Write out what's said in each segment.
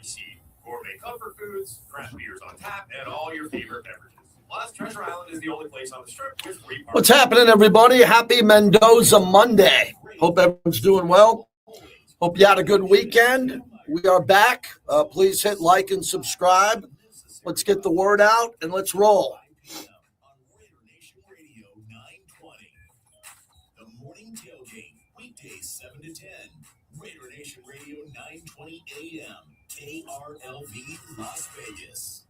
receive gourmet comfort foods, craft beers on tap, and all your favorite beverages. Plus, Treasure Island is the only place on the strip with free parking. What's happening, everybody? Happy Mendoza Monday. Hope everyone's doing well. Hope you had a good weekend. We are back. Please hit like and subscribe. Let's get the word out and let's roll. The morning tailgate, weekdays 7 to 10. Raider Nation Radio 920 AM, KRLV, Las Vegas.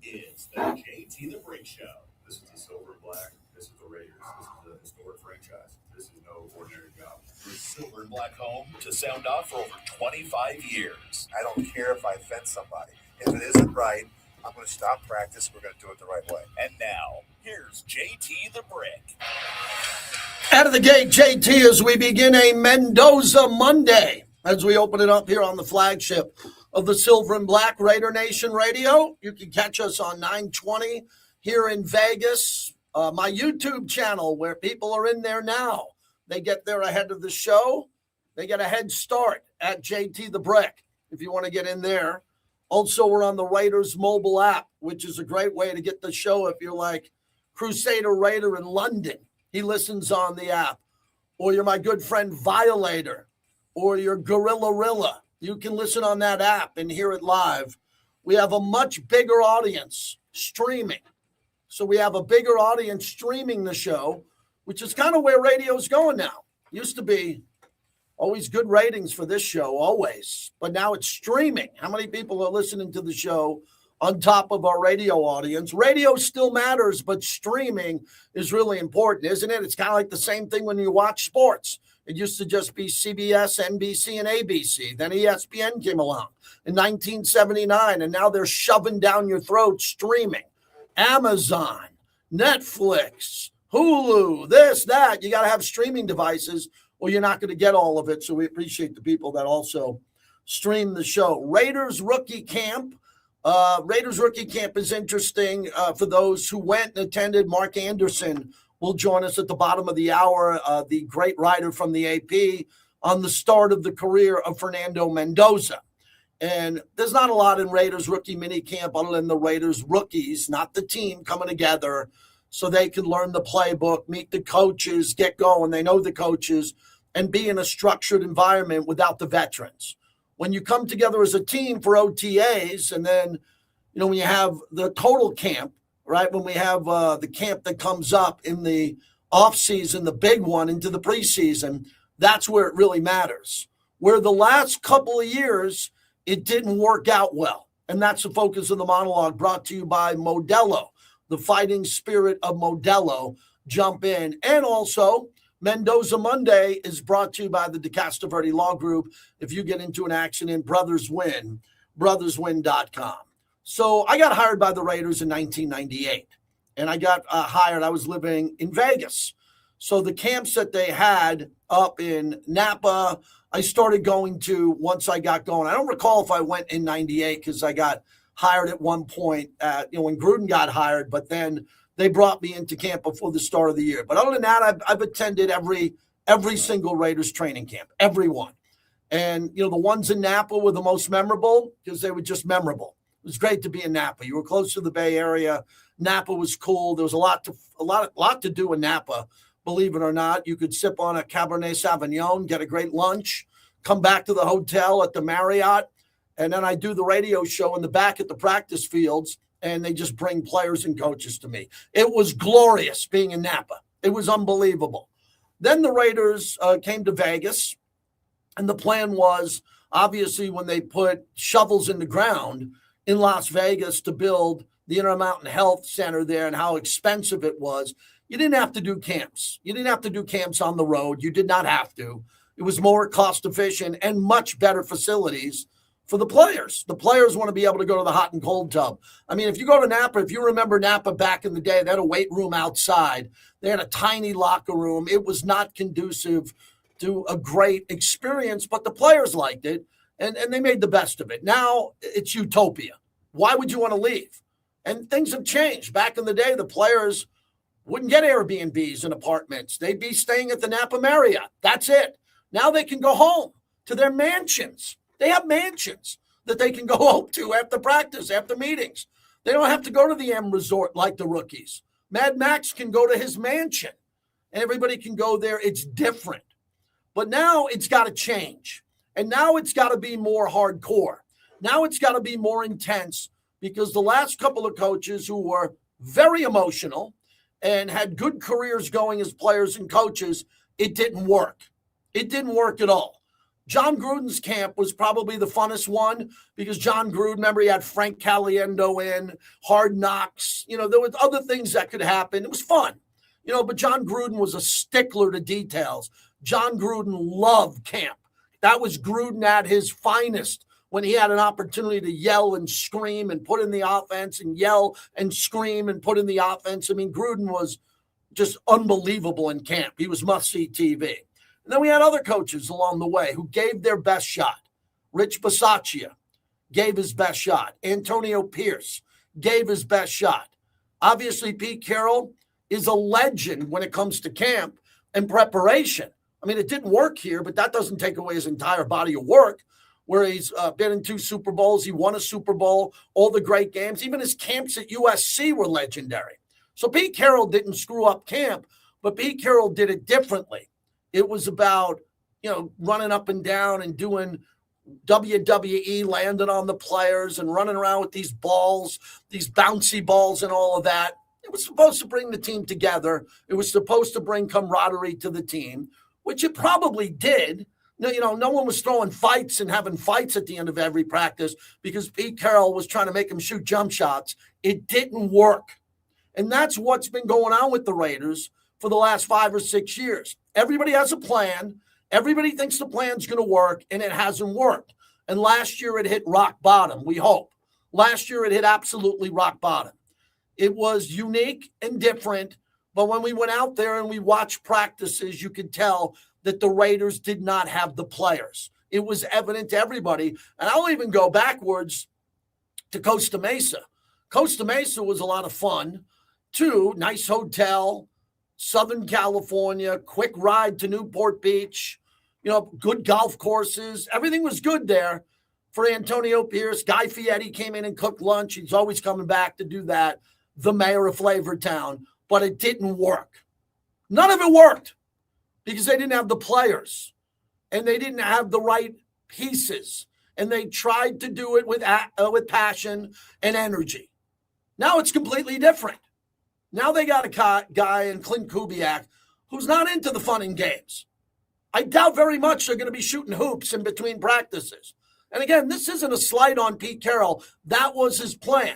It's the JT the Break Show. This is the Silver and Black. This is the Raiders. This is a historic franchise. This is no ordinary job. For Silver and Black home to sound off for over 25 years. I don't care if I offend somebody. If it isn't right, I'm going to stop practice. We're going to do it the right way. And now, here's JT the Brick. Out of the gate, JT, as we begin a Mendoza Monday, as we open it up here on the flagship of the Silver and Black Raider Nation Radio. You can catch us on 920 here in Vegas. My YouTube channel, where people are in there now. They get there ahead of the show. They get a head start at JT the Brick, if you want to get in there. Also, we're on the Raiders mobile app, which is a great way to get the show if you're like Crusader Raider in London. He listens on the app. Or you're my good friend Violator. Or you're Gorilla Rilla. You can listen on that app and hear it live. We have a much bigger audience streaming. So we have a bigger audience streaming the show, which is kind of where radio's going now. Used to be always good ratings for this show, always. But now it's streaming. How many people are listening to the show on top of our radio audience? Radio still matters, but streaming is really important, isn't it? It's kind of like the same thing when you watch sports. It used to just be CBS, NBC, and ABC. Then ESPN came along in 1979, and now they're shoving down your throat streaming. Amazon, Netflix, Hulu, this, that. You got to have streaming devices or you're not going to get all of it. So we appreciate the people that also stream the show. Raiders Rookie Camp. Raiders Rookie Camp is interesting for those who went and attended. Mark Anderson will join us at the bottom of the hour, the great writer from the AP, on the start of the career of Fernando Mendoza. And there's not a lot in Raiders Rookie Mini Camp other than the Raiders rookies, not the team, coming together so they can learn the playbook, meet the coaches, get going. They know the coaches, and be in a structured environment without the veterans. When you come together as a team for OTAs, and then, you know, when you have the total camp, right, when we have the camp that comes up in the offseason, the big one into the preseason, that's where it really matters. Where the last couple of years, it didn't work out well. And that's the focus of the monologue, brought to you by Modelo, the fighting spirit of Modelo. Jump in. And also, Mendoza Monday is brought to you by the DeCastroverde Law Group. If you get into an accident, brothers win, brotherswin.com. So I got hired by the Raiders in 1998, and I got hired. I was living in Vegas. So the camps that they had up in Napa, I started going to once I got going. I don't recall if I went in 98 because I got hired at one point when Gruden got hired, but then they brought me into camp before the start of the year. But other than that, I've attended every single Raiders training camp, every one. And, you know, the ones in Napa were the most memorable because they were just memorable. It was great to be in Napa. You were close to the Bay Area. Napa was cool. There was a lot to do in Napa, believe it or not. You could sip on a Cabernet Sauvignon, get a great lunch, come back to the hotel at the Marriott, and then I do the radio show in the back at the practice fields, and they just bring players and coaches to me. It was glorious being in Napa. It was unbelievable. Then the Raiders came to Vegas, and the plan was, obviously, when they put shovels in the ground in Las Vegas to build the Intermountain Health Center there and how expensive it was, you didn't have to do camps. You didn't have to do camps on the road. You did not have to. It was more cost efficient and much better facilities for the players. The players want to be able to go to the hot and cold tub. I mean, if you go to Napa, if you remember Napa back in the day, they had a weight room outside. They had a tiny locker room. It was not conducive to a great experience, but the players liked it, and they made the best of it. Now it's utopia. Why would you want to leave? And things have changed. Back in the day, the players wouldn't get Airbnbs and apartments. They'd be staying at the Napa Marriott. That's it. Now they can go home to their mansions They have mansions that they can go home to after practice, after meetings. They don't have to go to the M Resort like the rookies. Mad Max can go to his mansion, and everybody can go there. It's different. But now it's got to change. And now it's got to be more hardcore. Now it's got to be more intense, because the last couple of coaches who were very emotional and had good careers going as players and coaches, it didn't work. It didn't work at all. John Gruden's camp was probably the funnest one, because John Gruden, remember, he had Frank Caliendo in, Hard Knocks. There were other things that could happen. It was fun. But John Gruden was a stickler to details. John Gruden loved camp. That was Gruden at his finest, when he had an opportunity to yell and scream and put in the offense, and yell and scream and put in the offense. I mean, Gruden was just unbelievable in camp. He was must-see TV. And then we had other coaches along the way who gave their best shot. Rich Bisaccia gave his best shot. Antonio Pierce gave his best shot. Obviously, Pete Carroll is a legend when it comes to camp and preparation. I mean, it didn't work here, but that doesn't take away his entire body of work, where he's been in 2 Super Bowls. He won a Super Bowl, all the great games. Even his camps at USC were legendary. So Pete Carroll didn't screw up camp, but Pete Carroll did it differently. It was about, running up and down and doing WWE, landing on the players and running around with these balls, these bouncy balls and all of that. It was supposed to bring the team together. It was supposed to bring camaraderie to the team, which it probably did. No one was throwing fights and having fights at the end of every practice because Pete Carroll was trying to make them shoot jump shots. It didn't work. And that's what's been going on with the Raiders for the last 5 or 6 years. Everybody has a plan. Everybody thinks the plan's going to work, and it hasn't worked. And last year it hit rock bottom, we hope. Last year it hit absolutely rock bottom. It was unique and different, but when we went out there and we watched practices, you could tell that the Raiders did not have the players. It was evident to everybody. And I'll even go backwards to Costa Mesa. Costa Mesa was a lot of fun, too. Nice hotel, Southern California, quick ride to Newport Beach, good golf courses. Everything was good there for Antonio Pierce. Guy Fieri came in and cooked lunch. He's always coming back to do that, the mayor of Flavortown. But it didn't work. None of it worked because they didn't have the players and they didn't have the right pieces. And they tried to do it with passion and energy. Now it's completely different. Now they got a guy in Clint Kubiak who's not into the fun and games. I doubt very much they're going to be shooting hoops in between practices. And again, this isn't a slight on Pete Carroll. That was his plan.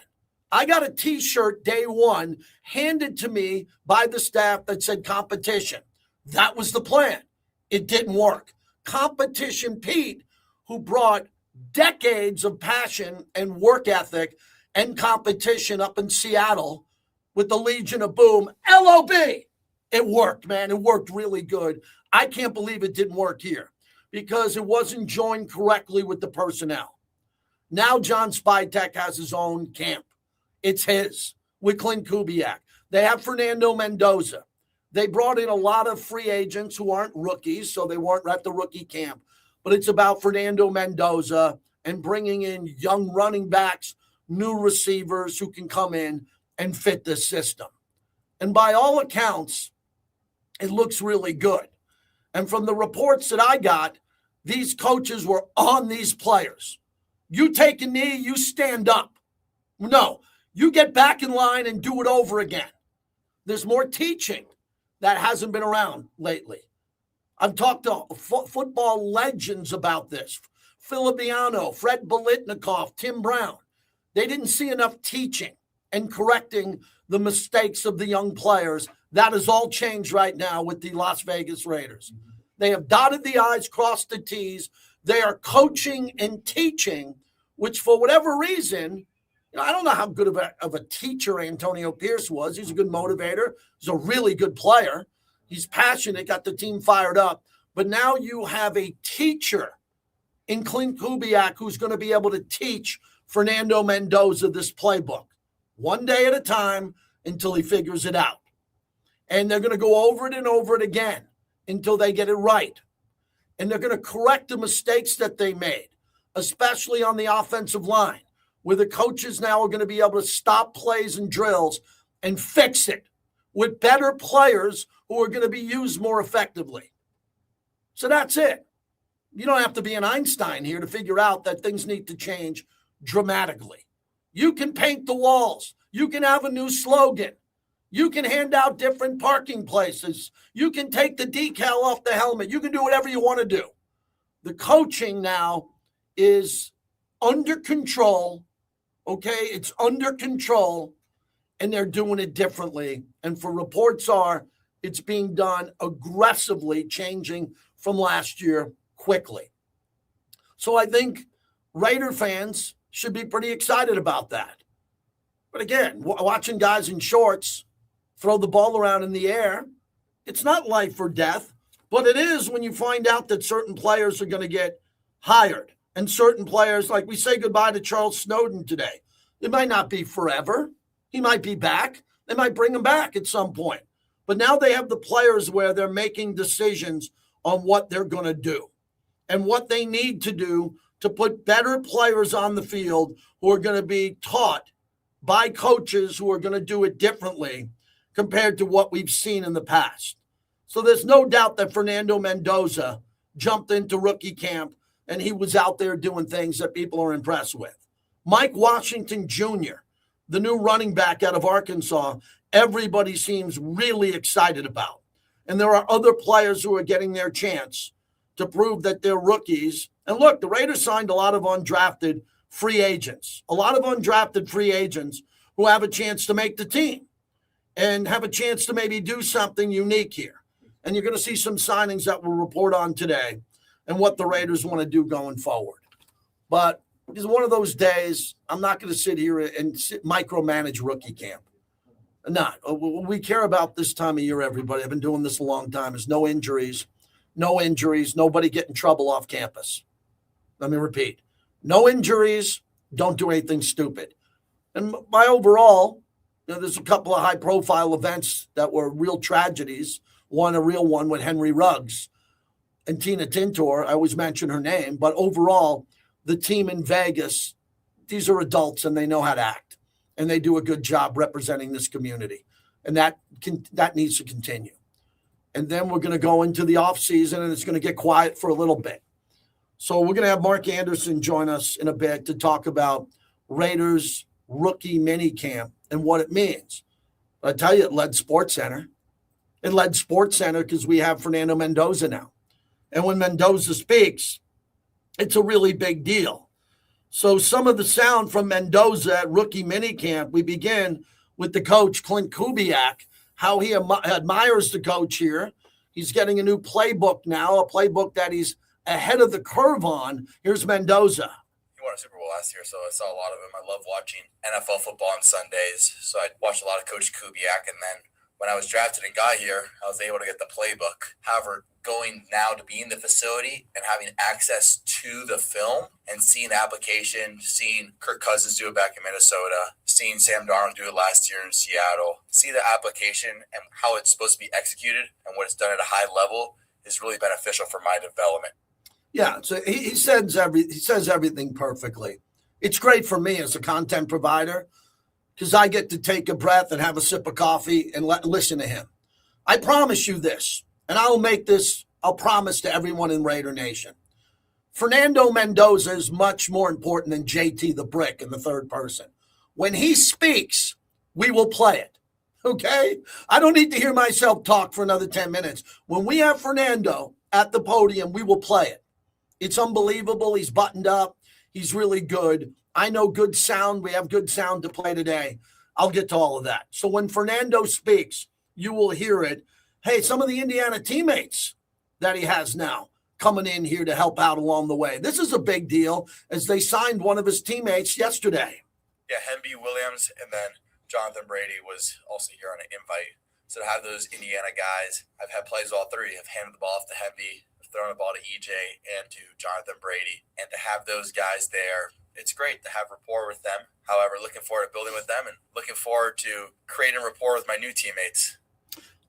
I got a T-shirt day one handed to me by the staff that said competition. That was the plan. It didn't work. Competition Pete, who brought decades of passion and work ethic and competition up in Seattle with the Legion of Boom, LOB. It worked, man. It worked really good. I can't believe it didn't work here because it wasn't joined correctly with the personnel. Now John Spytek has his own camp. It's his with Clint Kubiak. They have Fernando Mendoza. They brought in a lot of free agents who aren't rookies, so they weren't at the rookie camp. But it's about Fernando Mendoza and bringing in young running backs, new receivers who can come in and fit this system. And by all accounts, it looks really good. And from the reports that I got, these coaches were on these players. You take a knee, you stand up. No, you get back in line and do it over again. There's more teaching that hasn't been around lately. I've talked to football legends about this. Filipiano, Fred Biletnikoff, Tim Brown. They didn't see enough teaching and correcting the mistakes of the young players. That has all changed right now with the Las Vegas Raiders. They have dotted the I's, crossed the T's. They are coaching and teaching, which for whatever reason, I don't know how good of a teacher Antonio Pierce was. He's a good motivator. He's a really good player. He's passionate, got the team fired up. But now you have a teacher in Clint Kubiak who's going to be able to teach Fernando Mendoza this playbook one day at a time until he figures it out. And they're going to go over it and over it again until they get it right. And they're going to correct the mistakes that they made. especially on the offensive line, where the coaches now are going to be able to stop plays and drills and fix it with better players who are going to be used more effectively. So that's it. You don't have to be an Einstein here to figure out that things need to change dramatically. You can paint the walls. You can have a new slogan. You can hand out different parking places. You can take the decal off the helmet. You can do whatever you want to do. The coaching now is under control. Okay, it's under control, and they're doing it differently. And for reports are, it's being done aggressively, changing from last year quickly. So I think Raider fans should be pretty excited about that. But again, watching guys in shorts throw the ball around in the air, it's not life or death, but it is when you find out that certain players are going to get hired. And certain players, like we say goodbye to Charles Snowden today. It might not be forever. He might be back. They might bring him back at some point. But now they have the players where they're making decisions on what they're going to do and what they need to do to put better players on the field who are going to be taught by coaches who are going to do it differently compared to what we've seen in the past. So there's no doubt that Fernando Mendoza jumped into rookie camp and he was out there doing things that people are impressed with. Mike Washington Jr., the new running back out of Arkansas, everybody seems really excited about. And there are other players who are getting their chance to prove that they're rookies. And look, the Raiders signed a lot of undrafted free agents, who have a chance to make the team and have a chance to maybe do something unique here. And you're going to see some signings that we'll report on today and what the Raiders want to do going forward. But it's one of those days, I'm not going to sit here and micromanage rookie camp. Not. We care about this time of year, everybody. I've been doing this a long time. There's no injuries, nobody get in trouble off campus. Let me repeat. No injuries, don't do anything stupid. And my overall, there's a couple of high-profile events that were real tragedies. One, a real one with Henry Ruggs and Tina Tintor. I always mention her name. But overall, the team in Vegas, these are adults and they know how to act. And they do a good job representing this community. And that needs to continue. And then we're going to go into the offseason and it's going to get quiet for a little bit. So we're going to have Mark Anderson join us in a bit to talk about Raiders rookie mini camp and what it means. I tell you, it led SportsCenter. It led SportsCenter because we have Fernando Mendoza now. And when Mendoza speaks, it's a really big deal. So some of the sound from Mendoza at rookie minicamp, we begin with the coach, Clint Kubiak, how he admires the coach here. He's getting a new playbook now, a playbook that he's ahead of the curve on. Here's Mendoza. He won a Super Bowl last year, so I saw a lot of him. I love watching NFL football on Sundays, so I watched a lot of Coach Kubiak, and then when I was drafted and got here, I was able to get the playbook. However, going now to be in the facility and having access to the film and seeing the application, seeing Kirk Cousins do it back in Minnesota, seeing Sam Darnold do it last year in Seattle, see the application and how it's supposed to be executed and what it's done at a high level is really beneficial for my development. Yeah, so he says everything perfectly. It's great for me as a content provider because I get to take a breath and have a sip of coffee and listen to him. I promise you this, and I'll promise to everyone in Raider Nation. Fernando Mendoza is much more important than JT the Brick in the third person. When he speaks, we will play it, okay? I don't need to hear myself talk for another 10 minutes. When we have Fernando at the podium, we will play it. It's unbelievable. He's buttoned up. He's really good. I know good sound. We have good sound to play today. I'll get to all of that. So when Fernando speaks, you will hear it. Hey, some of the Indiana teammates that he has now coming in here to help out along the way. This is a big deal as they signed one of his teammates yesterday. Yeah, Hemby Williams and then Jonathan Brady was also here on an invite. So to have those Indiana guys, I've had plays all three. I've handed the ball off to Hemby, throwing the ball to EJ and to Jonathan Brady. And to have those guys there, it's great to have rapport with them. However, looking forward to building with them and looking forward to creating rapport with my new teammates.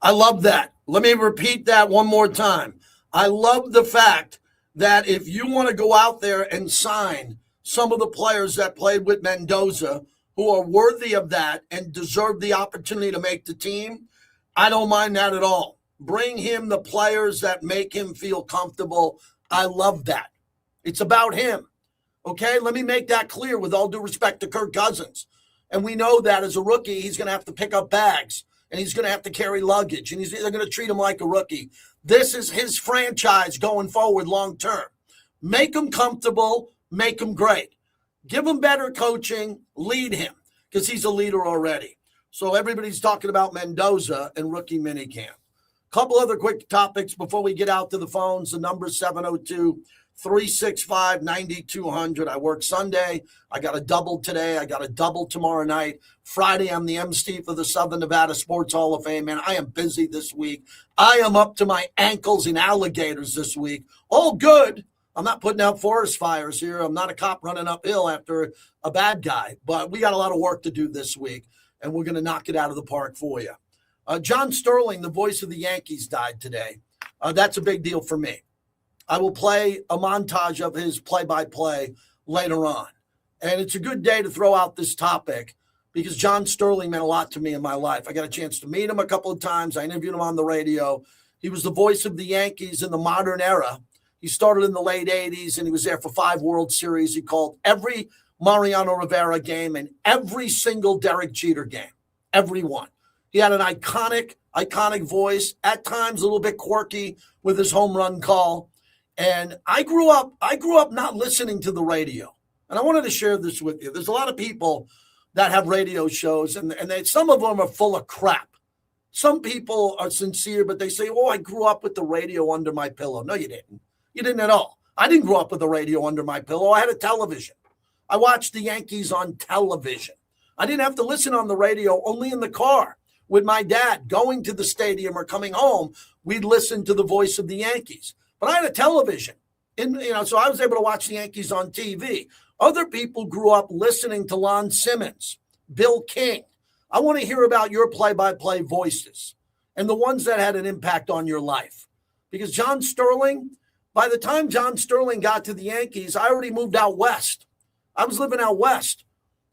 I love that. Let me repeat that one more time. I love the fact that if you want to go out there and sign some of the players that played with Mendoza who are worthy of that and deserve the opportunity to make the team, I don't mind that at all. Bring him the players that make him feel comfortable. I love that. It's about him. Okay, let me make that clear with all due respect to Kirk Cousins. And we know that as a rookie, he's going to have to pick up bags and he's going to have to carry luggage and they're going to treat him like a rookie. This is his franchise going forward long term. Make him comfortable, make him great. Give him better coaching, lead him because he's a leader already. So everybody's talking about Mendoza and rookie minicamp. Couple other quick topics before we get out to the phones. The number 702-365-9200. I work Sunday. I got a double today. I got a double tomorrow night. Friday, I'm the MC for the Southern Nevada Sports Hall of Fame. Man, I am busy this week. I am up to my ankles in alligators this week. All good. I'm not putting out forest fires here. I'm not a cop running uphill after a bad guy. But we got a lot of work to do this week, and we're going to knock it out of the park for you. John Sterling, the voice of the Yankees, died today. That's a big deal for me. I will play a montage of his play-by-play later on. And it's a good day to throw out this topic because John Sterling meant a lot to me in my life. I got a chance to meet him a couple of times. I interviewed him on the radio. He was the voice of the Yankees in the modern era. He started in the late 80s, and he was there for 5 World Series. He called every Mariano Rivera game and every single Derek Jeter game, every one. He had an iconic voice, at times a little bit quirky with his home run call. And I grew up not listening to the radio. And I wanted to share this with you. There's a lot of people that have radio shows, and some of them are full of crap. Some people are sincere, but they say, oh, I grew up with the radio under my pillow. No, you didn't. You didn't at all. I didn't grow up with the radio under my pillow. I had a television. I watched the Yankees on television. I didn't have to listen on the radio, only in the car with my dad going to the stadium or coming home. We'd listen to the voice of the Yankees. But I had a television, so I was able to watch the Yankees on TV. Other people grew up listening to Lon Simmons, Bill King. I want to hear about your play-by-play voices and the ones that had an impact on your life. Because John Sterling, by the time John Sterling got to the Yankees, I already moved out west. I was living out west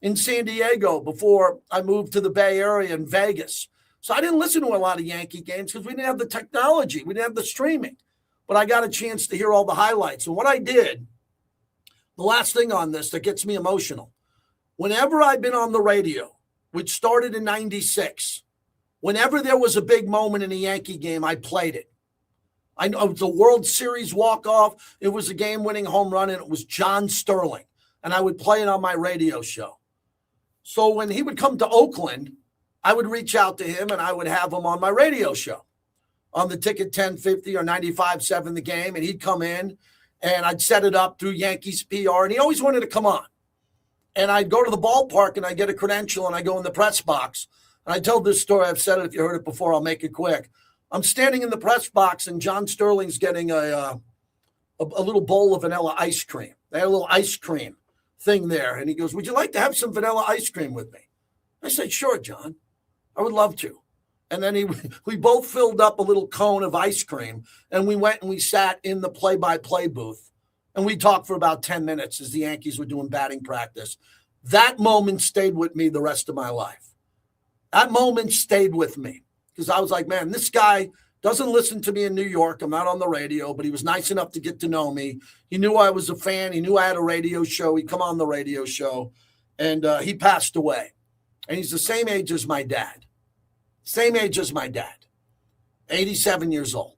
in San Diego before I moved to the Bay Area in Vegas. So I didn't listen to a lot of Yankee games because we didn't have the technology. We didn't have the streaming. But I got a chance to hear all the highlights. And what I did, the last thing on this that gets me emotional, whenever I've been on the radio, which started in 96, whenever there was a big moment in a Yankee game, I played it. I know it was a World Series walk-off. It was a game-winning home run, and it was John Sterling. And I would play it on my radio show. So when he would come to Oakland, I would reach out to him, and I would have him on my radio show on the Ticket 1050 or 95.7 The Game, and he'd come in, and I'd set it up through Yankees PR, and he always wanted to come on. And I'd go to the ballpark, and I'd get a credential, and I'd go in the press box. And I told this story. I've said it. If you heard it before, I'll make it quick. I'm standing in the press box, and John Sterling's getting a little bowl of vanilla ice cream. They had a little ice cream thing there. And he goes, would you like to have some vanilla ice cream with me? I said, sure, John. I would love to. And then we both filled up a little cone of ice cream, and we went and we sat in the play-by-play booth, and we talked for about 10 minutes as the Yankees were doing batting practice. That moment stayed with me the rest of my life. That moment stayed with me because I was like, man, this guy doesn't listen to me in New York. I'm not on the radio, but he was nice enough to get to know me. He knew I was a fan. He knew I had a radio show. He'd come on the radio show, and he passed away. And he's the same age as my dad. Same age as my dad, 87 years old.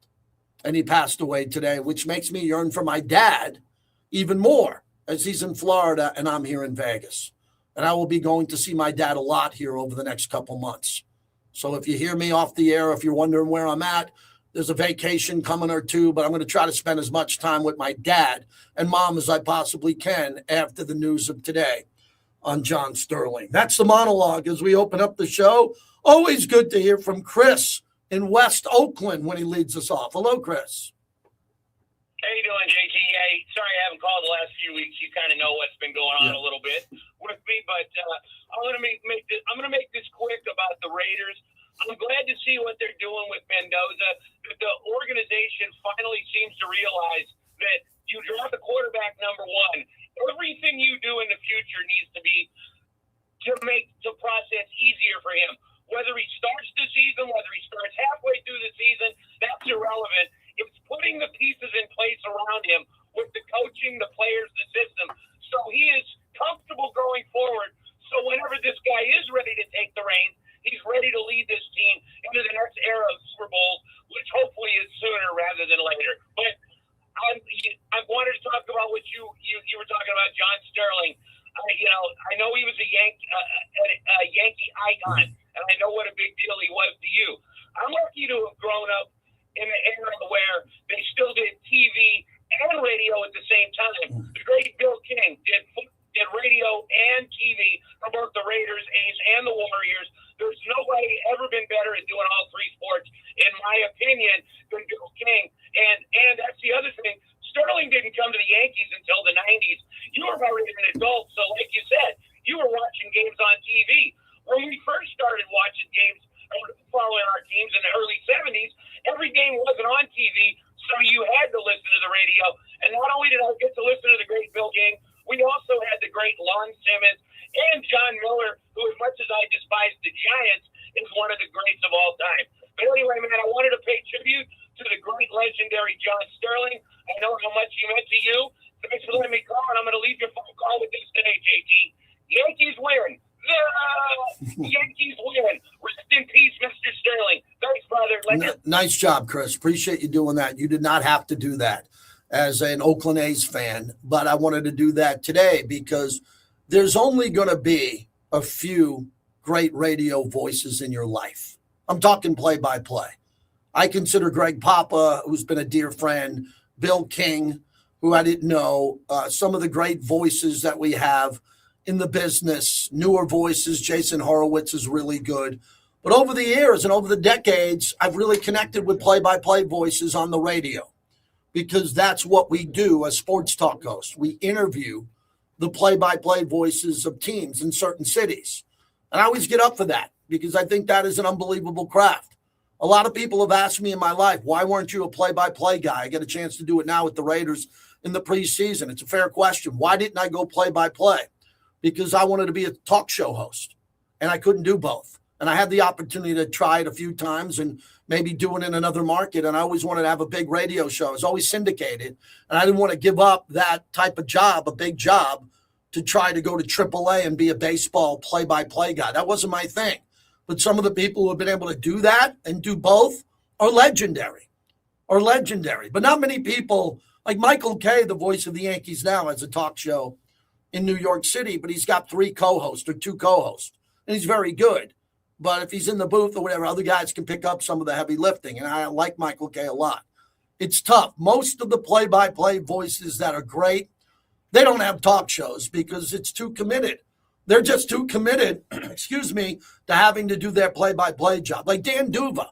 And he passed away today, which makes me yearn for my dad even more as he's in Florida and I'm here in Vegas. And I will be going to see my dad a lot here over the next couple months. So if you hear me off the air, if you're wondering where I'm at, there's a vacation coming or two, but I'm going to try to spend as much time with my dad and mom as I possibly can after the news of today on John Sterling. That's the monologue as we open up the show. Always good to hear from Chris in West Oakland when he leads us off. Hello, Chris. How you doing, JT? Hey, sorry I haven't called the last few weeks. You kind of know what's been going on a little bit with me, but I'm going to make this quick about the Raiders. I'm glad to see what they're doing with Mendoza. That the organization finally seems to realize that you in the future needs to be to make the process easier for him. Whether he starts the season, whether he starts halfway through the season, that's irrelevant. It's putting the pieces in place around him with the coaching, the players, the system, so he is comfortable going forward. So whenever this guy is ready to take the reins, he's ready to lead this team into the next era of Super Bowls, which hopefully is sooner rather than later. But I wanted to talk about what you were talking about, John Sterling. I know he was a Yankee icon, and I know what a big deal he was to you. I'm lucky to have grown up in an era where they still did TV and radio at the same time. The great Bill King did radio and TV for both the Raiders, A's, and the Warriors. There's nobody ever been better at doing all three sports, in my opinion, than Bill King. And that's the other thing. Sterling didn't come to the Yankees until the 90s. You were already an adult, so like you said, you were watching games on TV. When we first started watching games, following our teams in the early 70s, every game wasn't on TV, so you had to listen to the radio. And not only did I get to listen to the great Bill King, we also had the great Lon Simmons and John Miller, who, as much as I despise the Giants, is one of the greats of all time. But anyway, man, I wanted to pay tribute to the great, legendary John Sterling. I know how much he meant to you. Thanks for letting me call, and I'm going to leave your phone call with this today, JT. Yankees win. The Yankees win. Rest in peace, Mr. Sterling. Thanks, brother. Nice job, Chris. Appreciate you doing that. You did not have to do that as an Oakland A's fan, but I wanted to do that today because there's only going to be a few great radio voices in your life. I'm talking play-by-play. I consider Greg Papa, who's been a dear friend, Bill King, who I didn't know, some of the great voices that we have in the business, newer voices. Jason Horowitz is really good. But over the years and over the decades, I've really connected with play-by-play voices on the radio because that's what we do as sports talk hosts. We interview the play-by-play voices of teams in certain cities. And I always get up for that because I think that is an unbelievable craft. A lot of people have asked me in my life, why weren't you a play-by-play guy? I get a chance to do it now with the Raiders in the preseason. It's a fair question. Why didn't I go play-by-play? Because I wanted to be a talk show host, and I couldn't do both. And I had the opportunity to try it a few times and maybe do it in another market, and I always wanted to have a big radio show. I was always syndicated, and I didn't want to give up that type of job, a big job, to try to go to AAA and be a baseball play-by-play guy. That wasn't my thing. But some of the people who have been able to do that and do both are legendary. But not many people, like Michael Kay, the voice of the Yankees now, has a talk show in New York City, but he's got 3 co-hosts or 2 co-hosts, and he's very good. But if he's in the booth or whatever, other guys can pick up some of the heavy lifting, and I like Michael Kay a lot. It's tough. Most of the play-by-play voices that are great, they don't have talk shows because it's too committed. They're just too committed, to having to do their play-by-play job. Like Dan Duva.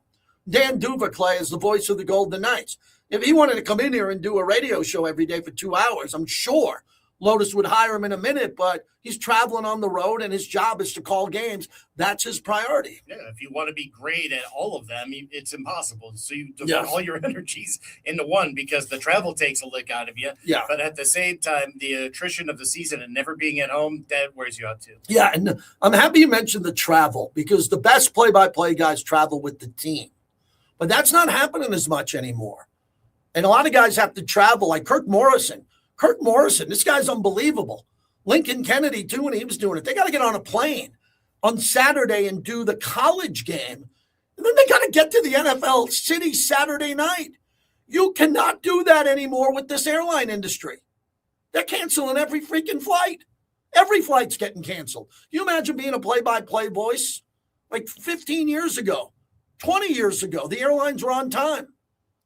Dan Duva, Clay, is the voice of the Golden Knights. If he wanted to come in here and do a radio show every day for 2 hours, I'm sure Lotus would hire him in a minute, but he's traveling on the road, and his job is to call games. That's his priority. Yeah, if you want to be great at all of them, it's impossible. So you devote all your energies into one because the travel takes a lick out of you. Yeah. But at the same time, the attrition of the season and never being at home, that wears you out too. Yeah, and I'm happy you mentioned the travel because the best play-by-play guys travel with the team. But that's not happening as much anymore. And a lot of guys have to travel, like Kirk Morrison, this guy's unbelievable. Lincoln Kennedy, too, when he was doing it. They got to get on a plane on Saturday and do the college game. And then they got to get to the NFL city Saturday night. You cannot do that anymore with this airline industry. They're canceling every freaking flight. Every flight's getting canceled. You imagine being a play-by-play voice like 15 years ago, 20 years ago, the airlines were on time.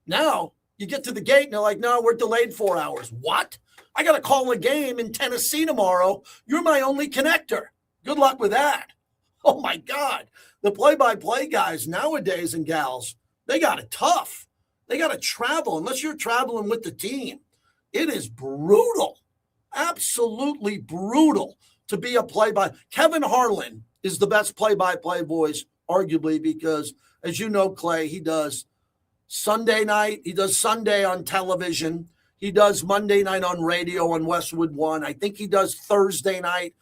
Now you get to the gate and they're like, no, we're delayed 4 hours. What? I got to call a game in Tennessee tomorrow. You're my only connector. Good luck with that. Oh, my God. The play-by-play guys nowadays and gals, they got it tough. They got to travel. Unless you're traveling with the team, it is brutal, absolutely brutal to be a play-by. Kevin Harlan is the best play-by-play voice, arguably, because, as you know, Clay, he does Sunday night. He does Sunday on television. He does Monday night on radio on Westwood One. I think he does Thursday night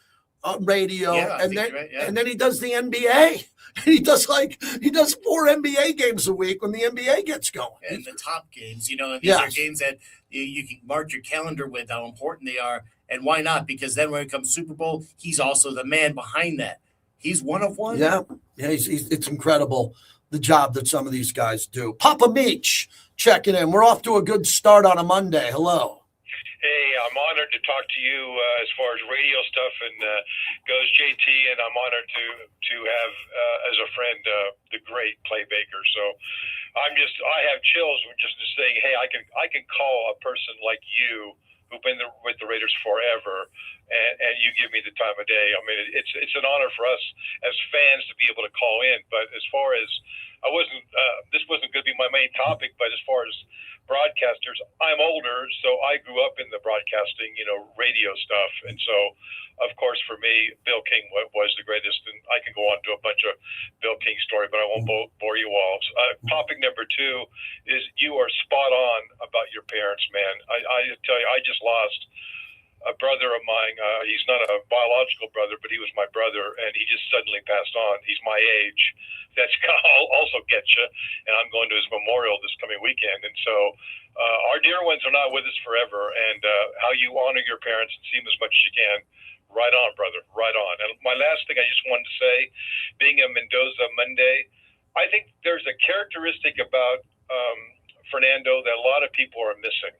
on radio, Yeah, I and think then you're right, yeah. and then he does the NBA. He does 4 NBA games a week when the NBA gets going. And the top games, these Yes. are games that you can mark your calendar with how important they are. And why not? Because then when it comes Super Bowl, he's also the man behind that. He's one of one. Yeah, it's incredible the job that some of these guys do. Papa Meach checking in. We're off to a good start on a Monday. Hello. Hey, I'm honored to talk to you as far as radio stuff and goes, JT, and I'm honored to have as a friend the great Clay Baker. So I have chills just to saying, hey, I can call a person like you who've been with the Raiders forever, and you give me the time of day. I mean, it's an honor for us as fans to be able to call in. But as far as this wasn't going to be my main topic, but as far as broadcasters, I'm older, so I grew up in the broadcasting, radio stuff. And so, of course, for me, Bill King was the greatest. And I can go on to a bunch of Bill King story, but I won't bore you all. Topic number 2 is you are spot on about your parents, man. I tell you, I just lost a brother of mine. He's not a biological brother, but he was my brother, and he just suddenly passed on. He's my age. That's going to also get you, and I'm going to his memorial this coming weekend. And so our dear ones are not with us forever, and how you honor your parents and see them as much as you can, right on, brother, right on. And my last thing I just wanted to say, being a Mendoza Monday, I think there's a characteristic about Fernando that a lot of people are missing.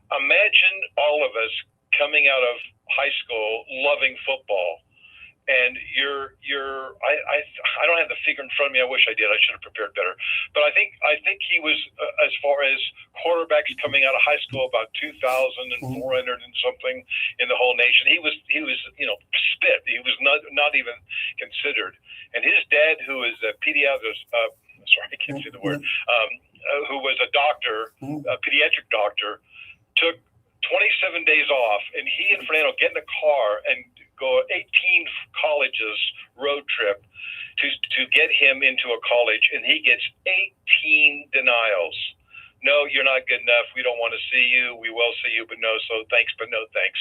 Imagine all of us coming out of high school loving football, and I don't have the figure in front of me. I wish I did. I should have prepared better. But I think he was as far as quarterbacks coming out of high school, about 2,400 and something in the whole nation. He was spit. He was not even considered. And his dad, who is a pediatrician, sorry, I can't say the word, who was a doctor, a pediatric doctor, took 27 days off, and he and Fernando get in a car and go 18 colleges road trip to get him into a college, and he gets 18 denials. No, you're not good enough. We don't want to see you. We will see you, but no. So thanks, but no thanks.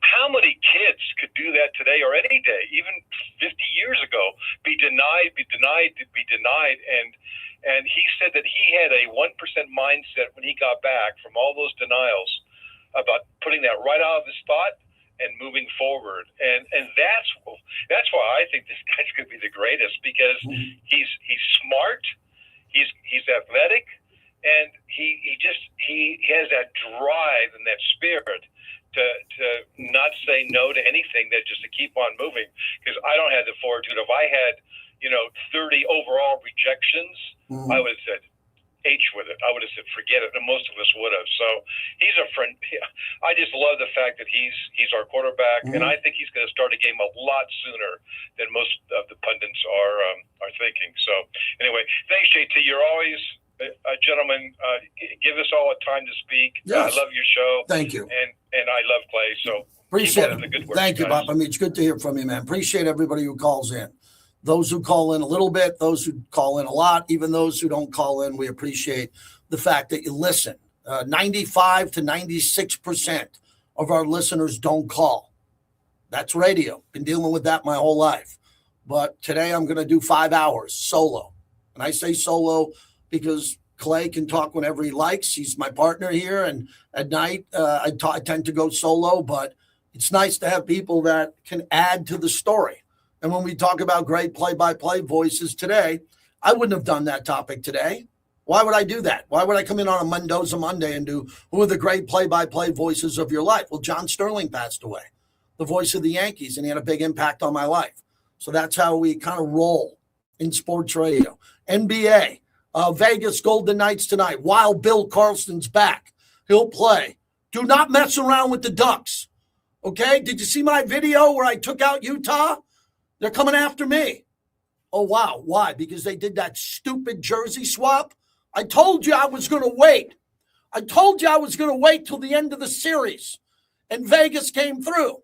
How many kids could do that today or any day, even 50 years ago, be denied. And he said that he had a 1% mindset when he got back from all those denials about putting that right out of the spot and moving forward. And that's why I think this guy's going to be the greatest, because he's smart, he's athletic, and he has that drive and that spirit to not say no to anything, that just to keep on moving. Because I don't have the fortitude. If I had 30 overall rejections, I would have said H with it. I would have said forget it, and most of us would have. So he's a friend. I just love the fact that he's our quarterback, and I think he's going to start a game a lot sooner than most of the pundits are thinking. So anyway, thanks, JT. You're always a gentleman. Give us all a time to speak. Yes. I love your show. Thank you. And I love Clay. So Appreciate keep up it. the good work, Thank you, guys. Papa Meach. Good to hear from you, man. Appreciate everybody who calls in. Those who call in a little bit, those who call in a lot, even those who don't call in, we appreciate the fact that you listen. 95 to 96% of our listeners don't call. That's radio. Been dealing with that my whole life. But today I'm going to do 5 hours solo. And I say solo because Clay can talk whenever he likes. He's my partner here. And at night, I tend to go solo. But it's nice to have people that can add to the story. And when we talk about great play-by-play voices today, I wouldn't have done that topic today. Why would I do that? Why would I come in on a Mendoza Monday and do who are the great play-by-play voices of your life? Well, John Sterling passed away, the voice of the Yankees, and he had a big impact on my life. So that's how we kind of roll in sports radio. NBA, Vegas Golden Knights tonight. While Bill Carlson's back, he'll play. Do not mess around with the Ducks, okay? Did you see my video where I took out Utah? They're coming after me. Oh, wow. Why? Because they did that stupid jersey swap? I told you I was going to wait. I told you I was going to wait till the end of the series. And Vegas came through.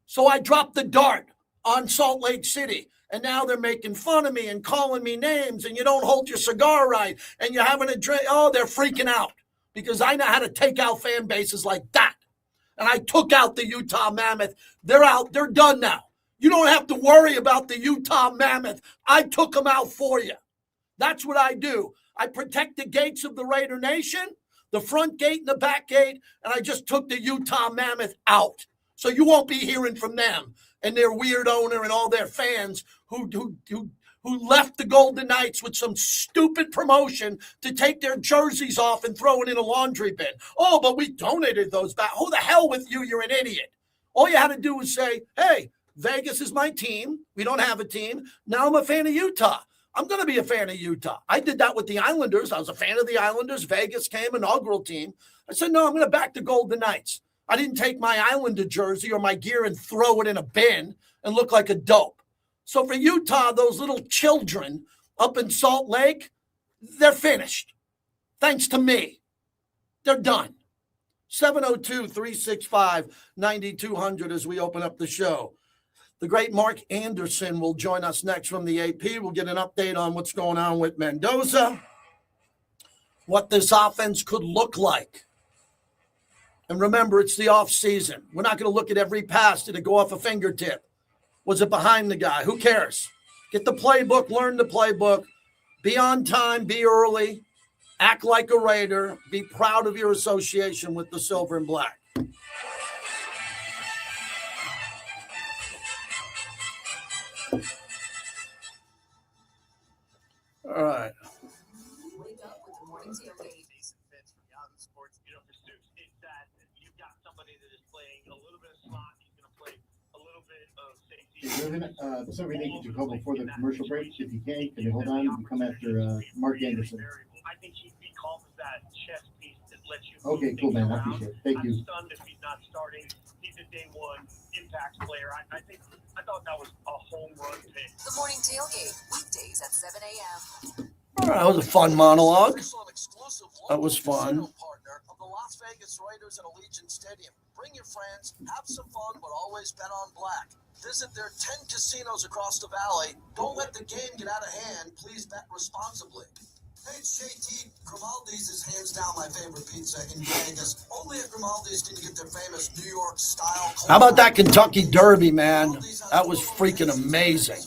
So I dropped the dart on Salt Lake City. And now they're making fun of me and calling me names. And you don't hold your cigar right. And you're having a drink. Oh, they're freaking out. because I know how to take out fan bases like that. And I took out the Utah Mammoth. They're out. They're done now. You don't have to worry about the Utah Mammoth. I took them out for you. That's what I do. I protect the gates of the Raider Nation, the front gate and the back gate, and I just took the Utah Mammoth out. So you won't be hearing from them and their weird owner and all their fans who left the Golden Knights with some stupid promotion to take their jerseys off and throw it in a laundry bin. Oh, but we donated those back. Who the hell with you? You're an idiot. All you had to do was say, hey, Vegas is my team. We don't have a team. Now I'm a fan of Utah. I'm going to be a fan of Utah. I did that with the Islanders. I was a fan of the Islanders. Vegas came, inaugural team. I said, no, I'm going to back the Golden Knights. I didn't take my Islander jersey or my gear and throw it in a bin and look like a dope. So for Utah, those little children up in Salt Lake, they're finished. Thanks to me. They're done. 702-365-9200 as we open up the show. The great Mark Anderson will join us next from the AP. We'll get an update on what's going on with Mendoza, what this offense could look like. And remember, it's the off season. We're not going to look at every pass. Did it go off a fingertip? Was it behind the guy? Who cares? Get the playbook, learn the playbook, be on time, be early, act like a Raider, be proud of your association with the Silver and Black. All right. Wake up with the morning tailgate. It's that you've got somebody that is playing a little bit of slot. He's going to play a little bit of safety. So we think you call before the commercial break. If you can you hold on? You come after Mark Anderson. I think he'd be called that chess piece that lets you. Okay, cool, man. I appreciate it. Thank you. I'm stunned if he's not starting. He's a day one impact player. I thought that was a home run pick. The morning tailgate, weekdays at 7 a.m. All right, that was a fun monologue. That was fun. Partner of the Las Vegas Raiders at Allegiant Stadium. Bring your friends, have some fun, but always bet on black. Visit their 10 casinos across the valley. Don't let the game get out of hand. Please bet responsibly. Hey, it's JT. Grimaldi's is hands down my favorite pizza in Vegas. Only at Grimaldi's can you get their famous New York style. How about that Kentucky Derby, man? That was freaking amazing.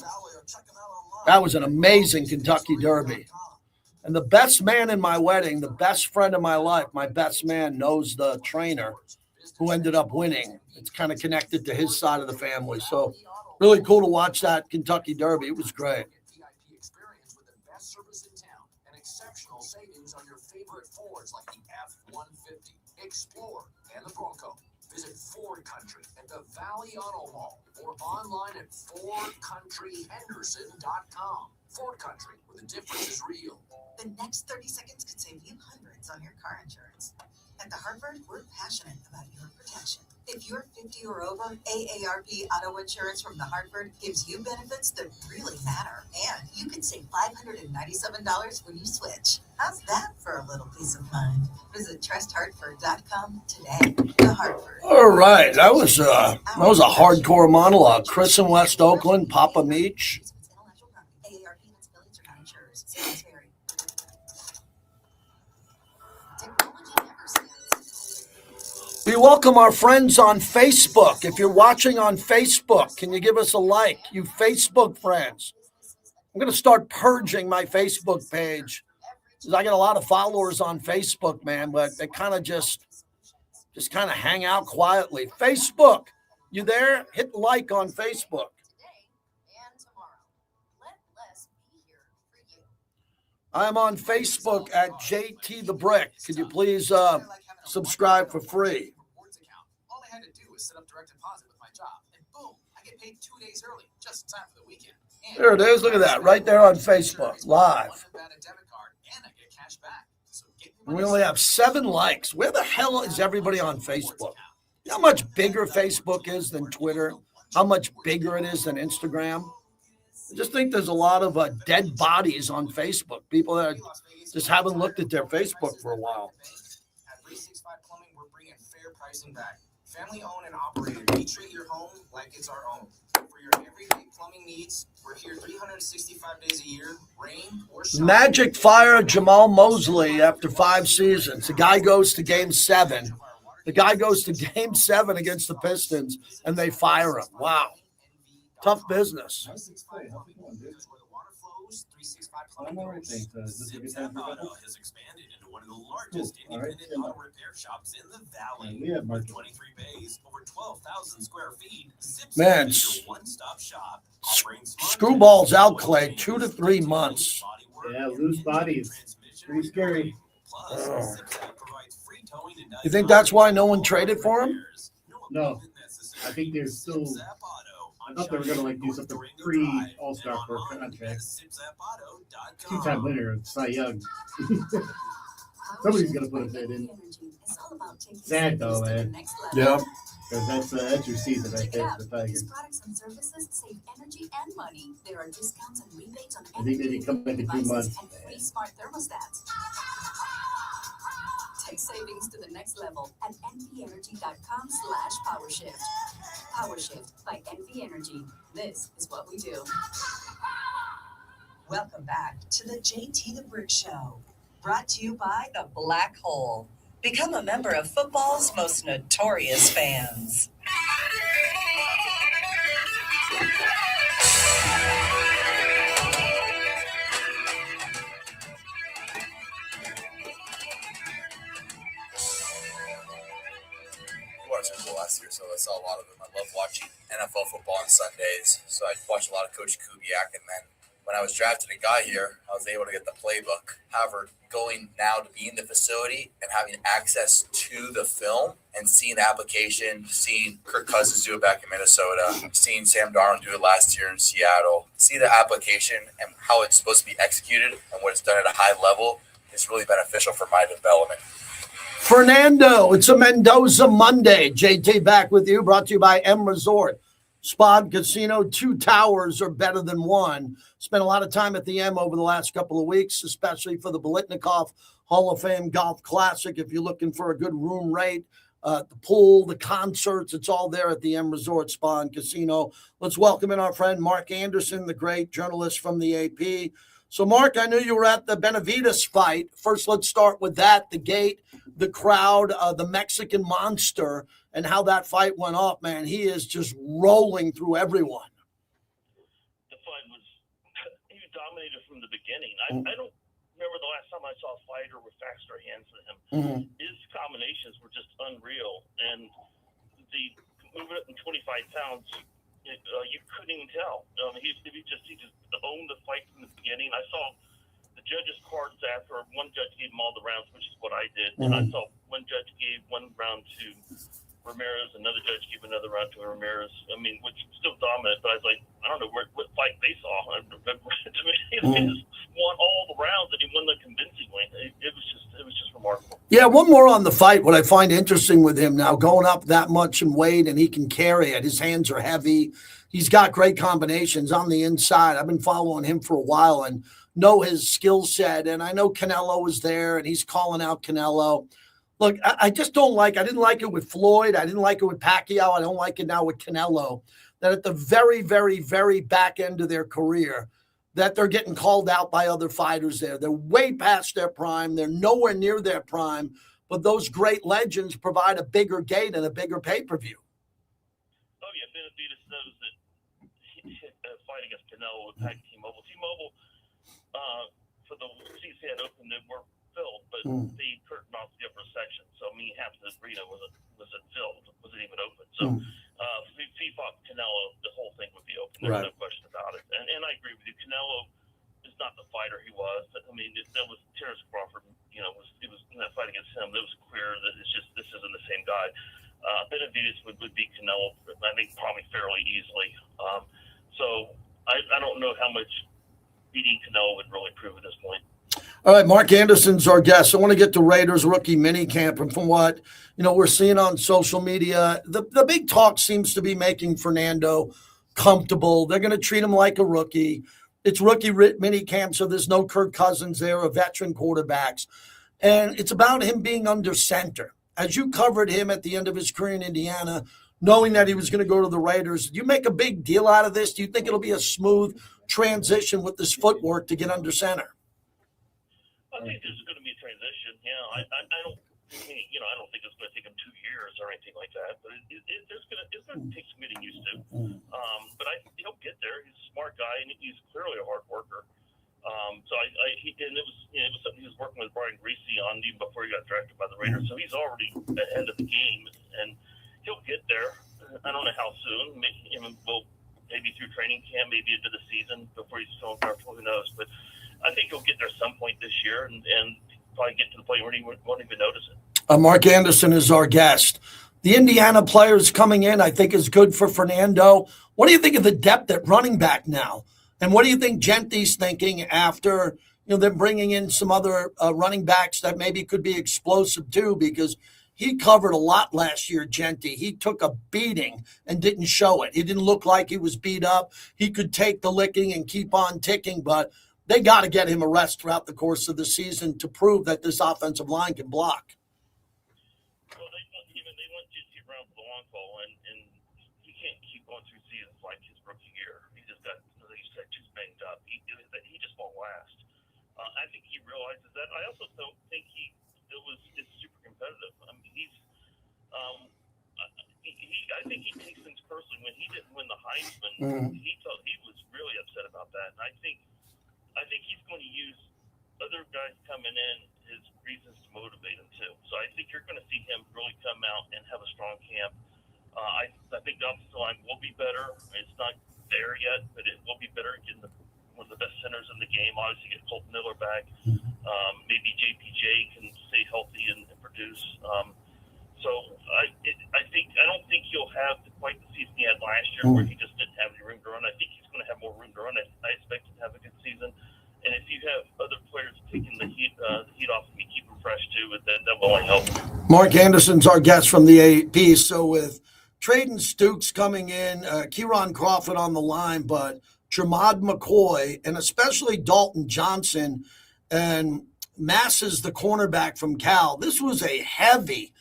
That was an amazing Kentucky Derby. And the best man in my wedding, the best friend of my life, my best man knows the trainer who ended up winning. It's kind of connected to his side of the family. So really cool to watch that Kentucky Derby. It was great. VIP experience with the best service in town and exceptional savings on your favorite Fords like the F-150, Explorer, and the Bronco. Visit Ford Country at the Valley Auto Mall or online at FordCountryHenderson.com. Ford Country, where the difference is real. The next 30 seconds could save you hundreds on your car insurance. At The Hartford, we're passionate about your protection. If you're 50 or over, AARP Auto Insurance from The Hartford gives you benefits that really matter. And you can save $597 when you switch. How's that for a little peace of mind? Visit trusthartford.com today. The Hartford. All right, that was a hardcore monologue. Chris in West Oakland, Papa Meach. AARP and its affiliates are not insurers. Savings vary. We welcome our friends on Facebook. If you're watching on Facebook, can you give us a like? You Facebook friends. I'm going to start purging my Facebook page because I got a lot of followers on Facebook, man, but they kind of just kind of hang out quietly. Facebook, you there? Hit like on Facebook. I'm on Facebook at JT the Brick. Could you please subscribe for free? All I had to do was set up direct deposit with my job, and boom, I get paid 2 days early, just in time for the weekend. And There it is. Look at that. Right there on Facebook, live. And we only have 7 likes. Where the hell is everybody on Facebook? You know how much bigger Facebook is than Twitter? How much bigger it is than Instagram? I just think there's a lot of dead bodies on Facebook. People that just haven't looked at their Facebook for a while. At 365 Plumbing, we're bringing fair pricing back. Family owned and operated, we treat your home like it's our own. For your everyday plumbing needs, we're here 365 days a year, rain or shine. Magic fired Jamal Mosley after 5 seasons. The guy goes to Game 7. The guy goes to Game 7 against the Pistons, and they fire him. Wow. Tough business. I'm all right, thanks. Is this a good time for that? Has expanded into one of the largest independent auto repair shops in the valley. We have With 23 bays, over 12,000 square feet. Zip Man, is your one-stop shop. Screwball's out, Clay, 2 to 3 months. Yeah, loose bodies. Pretty scary. Oh. You think that's why no one traded for him? No. I think they're still. I thought they were going to do something pre-All-Star for a contract. 2-time winner of Cy Young. Somebody's going to put a bid in. Sad though, man. Yeah. Because that's your season right there for the Tigers. Products and services save energy and money. There are discounts and rebates on I think they did come back in 2 months. and free smart thermostats. Take savings to the next level at nvenergy.com/powershift. PowerShift by NV Energy. This is what we do. Welcome back to the JT the Brick Show, brought to you by the Black Hole. Become a member of football's most notorious fans. I watched football last year, so I saw a lot of them. I love watching NFL football on Sundays, so I watched a lot of Coach Kubiak, and then when I was drafted and got here, I was able to get the playbook. However, going now to be in the facility and having access to the film and seeing the application, seeing Kirk Cousins do it back in Minnesota, seeing Sam Darnold do it last year in Seattle, see the application and how it's supposed to be executed and what it's done at a high level is really beneficial for my development. Fernando, it's a Mendoza Monday. JT back with you, brought to you by M Resort. Spa and Casino, 2 towers are better than one. Spent a lot of time at the M over the last couple of weeks, especially for the Biletnikoff Hall of Fame Golf Classic. If you're looking for a good room rate, the pool, the concerts, it's all there at the M Resort Spa and Casino. Let's welcome in our friend Mark Anderson, the great journalist from the AP. So, Mark, I knew you were at the Benavides fight. First, let's start with that, the gate, the crowd, the Mexican monster, and how that fight went off, man. He is just rolling through everyone. The fight was – he dominated from the beginning. I don't remember the last time I saw a fighter with faster hands than him. Mm-hmm. His combinations were just unreal. And the moving up in 25 pounds – you couldn't even tell. He just owned the fight from the beginning. I saw the judges' cards after. One judge gave him all the rounds, which is what I did. Mm-hmm. And I saw one judge gave one round to Ramirez, another judge gave another round to Ramirez. I mean, which still dominant. But I was like, I don't know what fight they saw. I remember he just won all the rounds and he won them convincingly. It was just remarkable. Yeah, one more on the fight. What I find interesting with him now, going up that much in weight and he can carry it. His hands are heavy. He's got great combinations on the inside. I've been following him for a while and know his skill set. And I know Canelo was there and he's calling out Canelo. Look, I just don't I didn't like it with Floyd. I didn't like it with Pacquiao. I don't like it now with Canelo. That at the very, very, very back end of their career, that they're getting called out by other fighters there. They're way past their prime. They're nowhere near their prime. But those great legends provide a bigger gate and a bigger pay-per-view. Oh, yeah. Benavides knows that a fight against Canelo would pack T-Mobile. T-Mobile, for the seats he had open, they were filled, but they curtained off the upper section. So, I mean, half the arena wasn't filled, wasn't even open. So, if he fought Canelo, the whole thing would be open. There's no question about it. And I agree with you. Canelo is not the fighter he was. I mean, that was Terrence Crawford. You know, it was in that fight against him. It was clear that this isn't the same guy. Benavides would beat Canelo, I think, probably fairly easily. So I don't know how much beating Canelo would really prove at this point. All right, Mark Anderson's our guest. I want to get to Raiders rookie minicamp, and from what we're seeing on social media, the big talk seems to be making Fernando comfortable. They're going to treat him like a rookie. It's rookie minicamp, so there's no Kirk Cousins there or veteran quarterbacks, and it's about him being under center. as you covered him at the end of his career in Indiana, knowing that he was going to go to the Raiders, do you make a big deal out of this? Do you think it'll be a smooth transition with this footwork to get under center? I think there's going to be a transition. I don't. I don't think it's going to take him 2 years or anything like that. But it's going to take some getting used to. But he'll get there. He's a smart guy, and he's clearly a hard worker. It was something he was working with Brian Greasy on even before he got drafted by the Raiders. So he's already ahead of the game, and he'll get there. I don't know how soon. Maybe through training camp, maybe into the season before he's feeling comfortable. Who knows? But I think he'll get there some point this year, and probably get to the point where he won't even notice it. Mark Anderson is our guest. The Indiana players coming in, I think, is good for Fernando. What do you think of the depth at running back now? And what do you think Gentry's thinking after them bringing in some other running backs that maybe could be explosive too? Because he covered a lot last year, Gentry. He took a beating and didn't show it. He didn't look like he was beat up. He could take the licking and keep on ticking, but they got to get him a rest throughout the course of the season to prove that this offensive line can block. Well, they want Gentry around for the long haul, and he can't keep going through seasons like his rookie year. He just got, like you said, just banged up. He just won't last. I think he realizes that. I also don't think is super competitive. I mean, I think he takes things personally. When he didn't win the Heisman, he was really upset about that. And I think he's going to use other guys coming in as reasons to motivate him too. So I think you're going to see him really come out and have a strong camp. I think the offensive line will be better. It's not there yet, but it will be better. Getting one of the best centers in the game. Obviously, get Colton Miller back. Maybe JPJ can stay healthy and produce. So I don't think he'll have quite the season he had last year, where he just didn't have any room to run. I think he's going to have more room to run. I expect him to have a good season. And if you have other players taking the heat off him, you keep him fresh too, that will only help. Mark Anderson's our guest from the AP. So with Traden Stukes coming in, Kieran Crawford on the line, but Jermod McCoy and especially Dalton Johnson and Masses, the cornerback from Cal, this was a heavy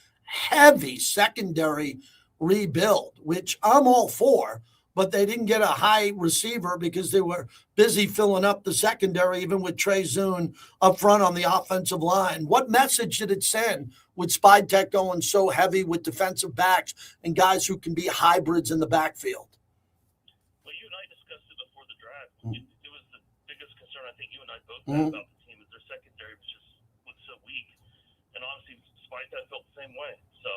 secondary rebuild, which I'm all for. But they didn't get a high receiver because they were busy filling up the secondary, even with Trey Zune up front on the offensive line. What message did it send with Spy Tech going so heavy with defensive backs and guys who can be hybrids in the backfield? Well, you and I discussed it before the draft. It was the biggest concern I think you and I both had about the team is their secondary was so weak. And honestly, Spy Tech felt the same way. So,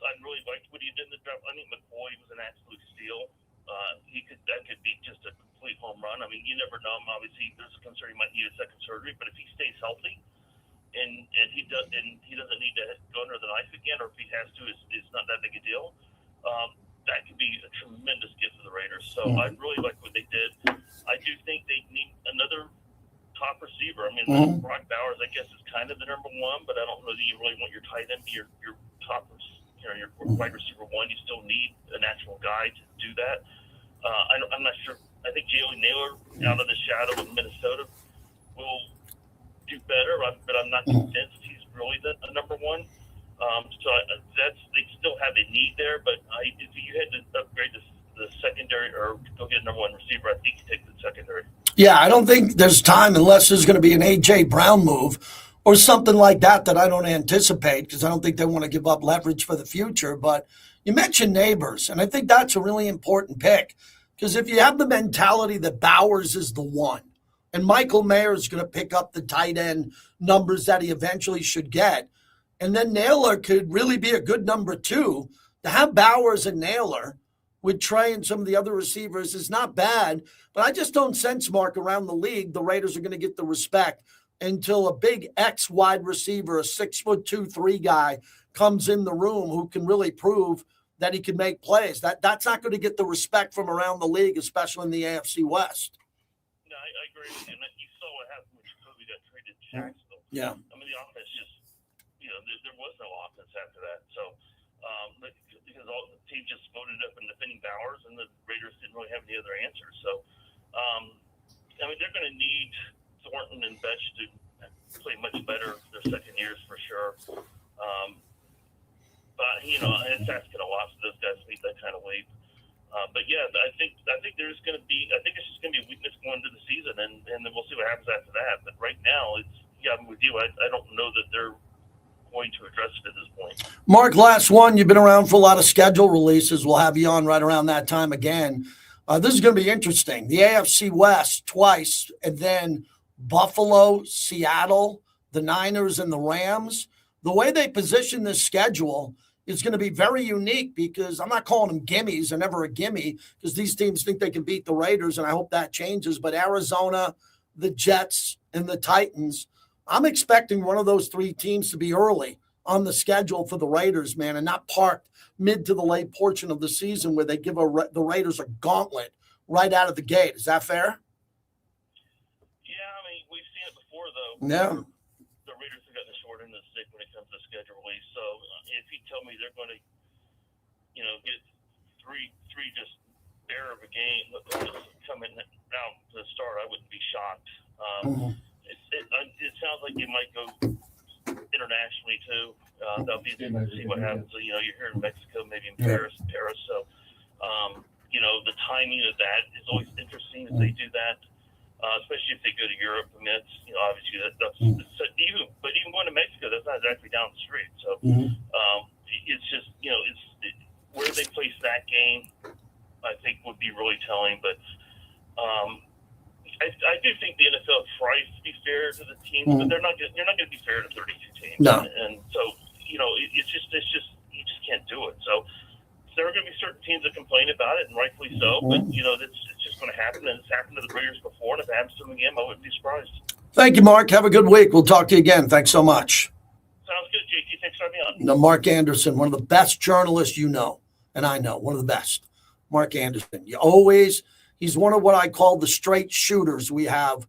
I really liked what he did in the draft. I think McCoy was an absolute steal. That could be just a complete home run. I mean, you never know. Obviously, there's a concern he might need a second surgery, but if he stays healthy and he doesn't need to go under the knife again, or if he has to, it's not that big a deal. That could be a tremendous gift for the Raiders. So I really like what they did. I do think they need another top receiver. I mean, Brock Bowers, I guess, is kind of the number one, but I don't know that you really want your tight end to be your top receiver. Your wide receiver one, you still need an actual guy to do that. I'm not sure. I think Jalen Naylor, out of the shadow of Minnesota, will do better, but I'm not convinced he's really the number one. They still have a need there, but if you had to upgrade the secondary or go get a number one receiver, I think you take the secondary. Yeah, I don't think there's time unless there's going to be an A.J. Brown move or something like that I don't anticipate because I don't think they want to give up leverage for the future. But you mentioned Neighbors, and I think that's a really important pick because if you have the mentality that Bowers is the one and Michael Mayer is going to pick up the tight end numbers that he eventually should get, and then Naylor could really be a good number two, to have Bowers and Naylor with Trey and some of the other receivers is not bad. But I just don't sense, Mark, around the league, the Raiders are going to get the respect until a big X wide receiver, a 6'2", 3 guy comes in the room who can really prove that he can make plays. That's not going to get the respect from around the league, especially in the AFC West. No, I agree. And you saw what happened when Jacoby got traded to Jacksonville. Yeah. I mean, the offense just, there was no offense after that. So, because all the team just voted up in defending Bowers, and the Raiders didn't really have any other answers. So, I mean, they're going to need Thornton and Betch to play much better their second years for sure. But it's asking a lot for those guys to make that kind of leap. But yeah, I think there's going to be. I think it's just going to be a weakness going into the season, and then we'll see what happens after that. But right now, I'm with you. I don't know that they're going to address it at this point. Mark, last one. You've been around for a lot of schedule releases. We'll have you on right around that time again. This is going to be interesting. The AFC West twice, and then Buffalo, Seattle, the Niners, and the Rams. The way they position this schedule is going to be very unique because I'm not calling them gimmies. They're never a gimme because these teams think they can beat the Raiders, and I hope that changes. But Arizona, the Jets, and the Titans, I'm expecting one of those three teams to be early on the schedule for the Raiders, man, and not parked mid to the late portion of the season where they give the Raiders a gauntlet right out of the gate. Is that fair? Yeah, I mean, we've seen it before, though. Yeah. The Raiders have gotten the short end of the stick when it comes to schedule release. So if you tell me they're going to, get three just bare of a game coming out to the start, I wouldn't be shocked. It sounds like you might go internationally too. That'll be interesting to see what happens. You're here in Mexico, maybe in Paris. So, the timing of that is always interesting if they do that. Especially if they go to Europe. I mean, that's obviously that's even going to Mexico, that's not exactly down the street. So it's just where they place that game, I think would be really telling. But I do think the NFL tries to be fair to the teams, but they're not going to be fair to 32 teams. No. And so it's just you just can't do it. So there are going to be certain teams that complain about it, and rightfully so. But it's just going to happen, and it's happened to the Raiders before. And if it happens to them again, I wouldn't be surprised. Thank you, Mark. Have a good week. We'll talk to you again. Thanks so much. Sounds good, JT. Thanks for having me on. No, Mark Anderson, one of the best journalists and I know, one of the best. Mark Anderson. He's one of what I call the straight shooters we have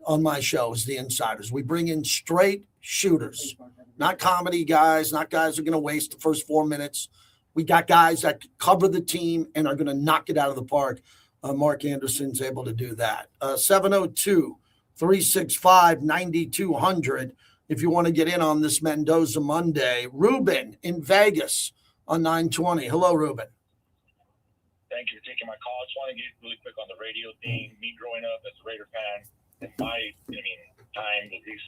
on my show as the insiders. We bring in straight shooters, not comedy guys, not guys who are going to waste the first 4 minutes. We got guys that cover the team and are going to knock it out of the park. Mark Anderson's able to do that. 702-365-9200 if you want to get in on this Mendoza Monday. Ruben in Vegas on 920. Hello, Ruben. Thank you for taking my call. I just want to get really quick on the radio thing. Me growing up as a Raider fan, in my time, at least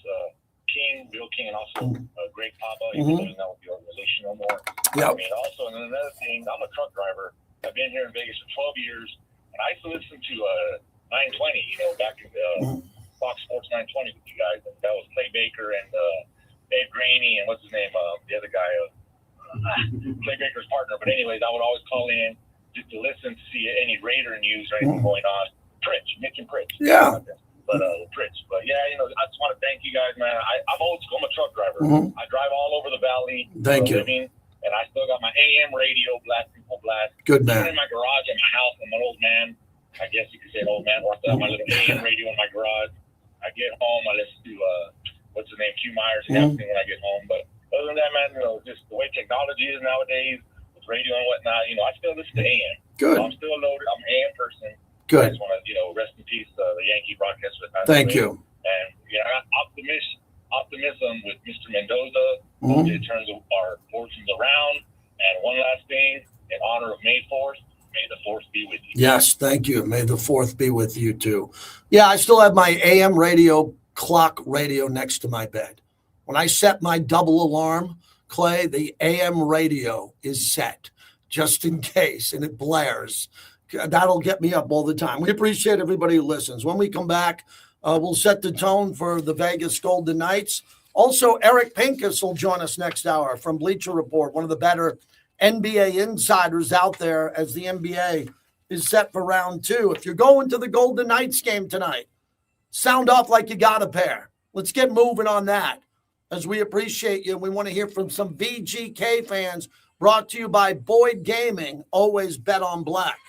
Bill King, and also Greg Papa, even though he's not with the organization no more. Yep. Also, and another thing, I'm a truck driver. I've been here in Vegas for 12 years, and I used to listen to 920, back in the Fox Sports 920 with you guys. And that was Clay Baker and Dave Graney and what's his name, the other guy, Clay Baker's partner. But anyways, I would always call in just to listen to see any Raider news or anything going on. Mitch and Pritch. Yeah. But Pritch. But yeah, I just want to thank you guys, man. I'm old school. I'm a truck driver. I drive all over the valley. Thank you. Living, and I still got my AM radio, Black People Blast. Good man. Even in my garage at my house, I'm an old man. I guess you could say an old man. I still have my little AM radio in my garage. I get home, I listen to what's his name, Q Myers and everything when I get home. But other than that, man, just the way technology is nowadays, with radio and whatnot, I still listen to AM. Good. So I'm still loaded. I'm an AM person. Good. I just want to, rest in peace, the Yankee broadcaster. Thank you. And I got optimism with Mr. Mendoza. It turns our fortunes around. And one last thing, in honor of May 4th, may the 4th be with you. Yes, thank you. May the 4th be with you too. Yeah, I still have my AM radio, clock radio next to my bed. When I set my double alarm, Clay, the AM radio is set just in case, and it blares. That'll get me up all the time. We appreciate everybody who listens. When we come back, we'll set the tone for the Vegas Golden Knights. Also, Eric Pincus will join us next hour from Bleacher Report, one of the better NBA insiders out there as the NBA is set for round 2. If you're going to the Golden Knights game tonight, sound off like you got a pair. Let's get moving on that as we appreciate you. We want to hear from some VGK fans, brought to you by Boyd Gaming. Always bet on black.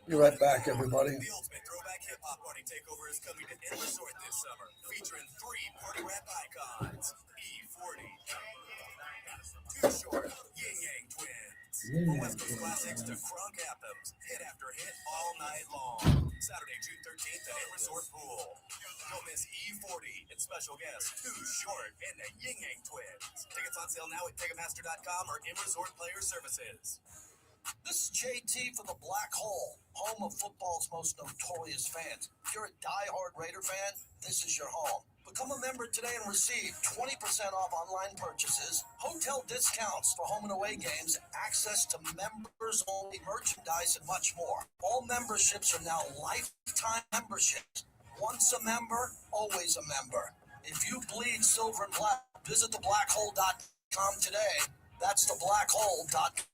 Be right back, everybody. The Ultimate Throwback Hip Hop Party Takeover is coming to End Resort this summer, featuring 3 party rap icons: E40, Too Short, Yin Yang Twins, from West Coast classics to crunk anthems, hit after hit all night long. Saturday, June 13th at a resort pool. Don't miss E40 and special guest Too Short and the Ying Yang Twins. Tickets on sale now at Ticketmaster.com or in Resort Player Services. This is JT for the Black Hole, home of football's most notorious fans. If you're a diehard Raider fan, this is your home. Become a member today and receive 20% off online purchases, hotel discounts for home and away games, access to members-only merchandise, and much more. All memberships are now lifetime memberships. Once a member, always a member. If you bleed silver and black, visit theblackhole.com today. That's theblackhole.com.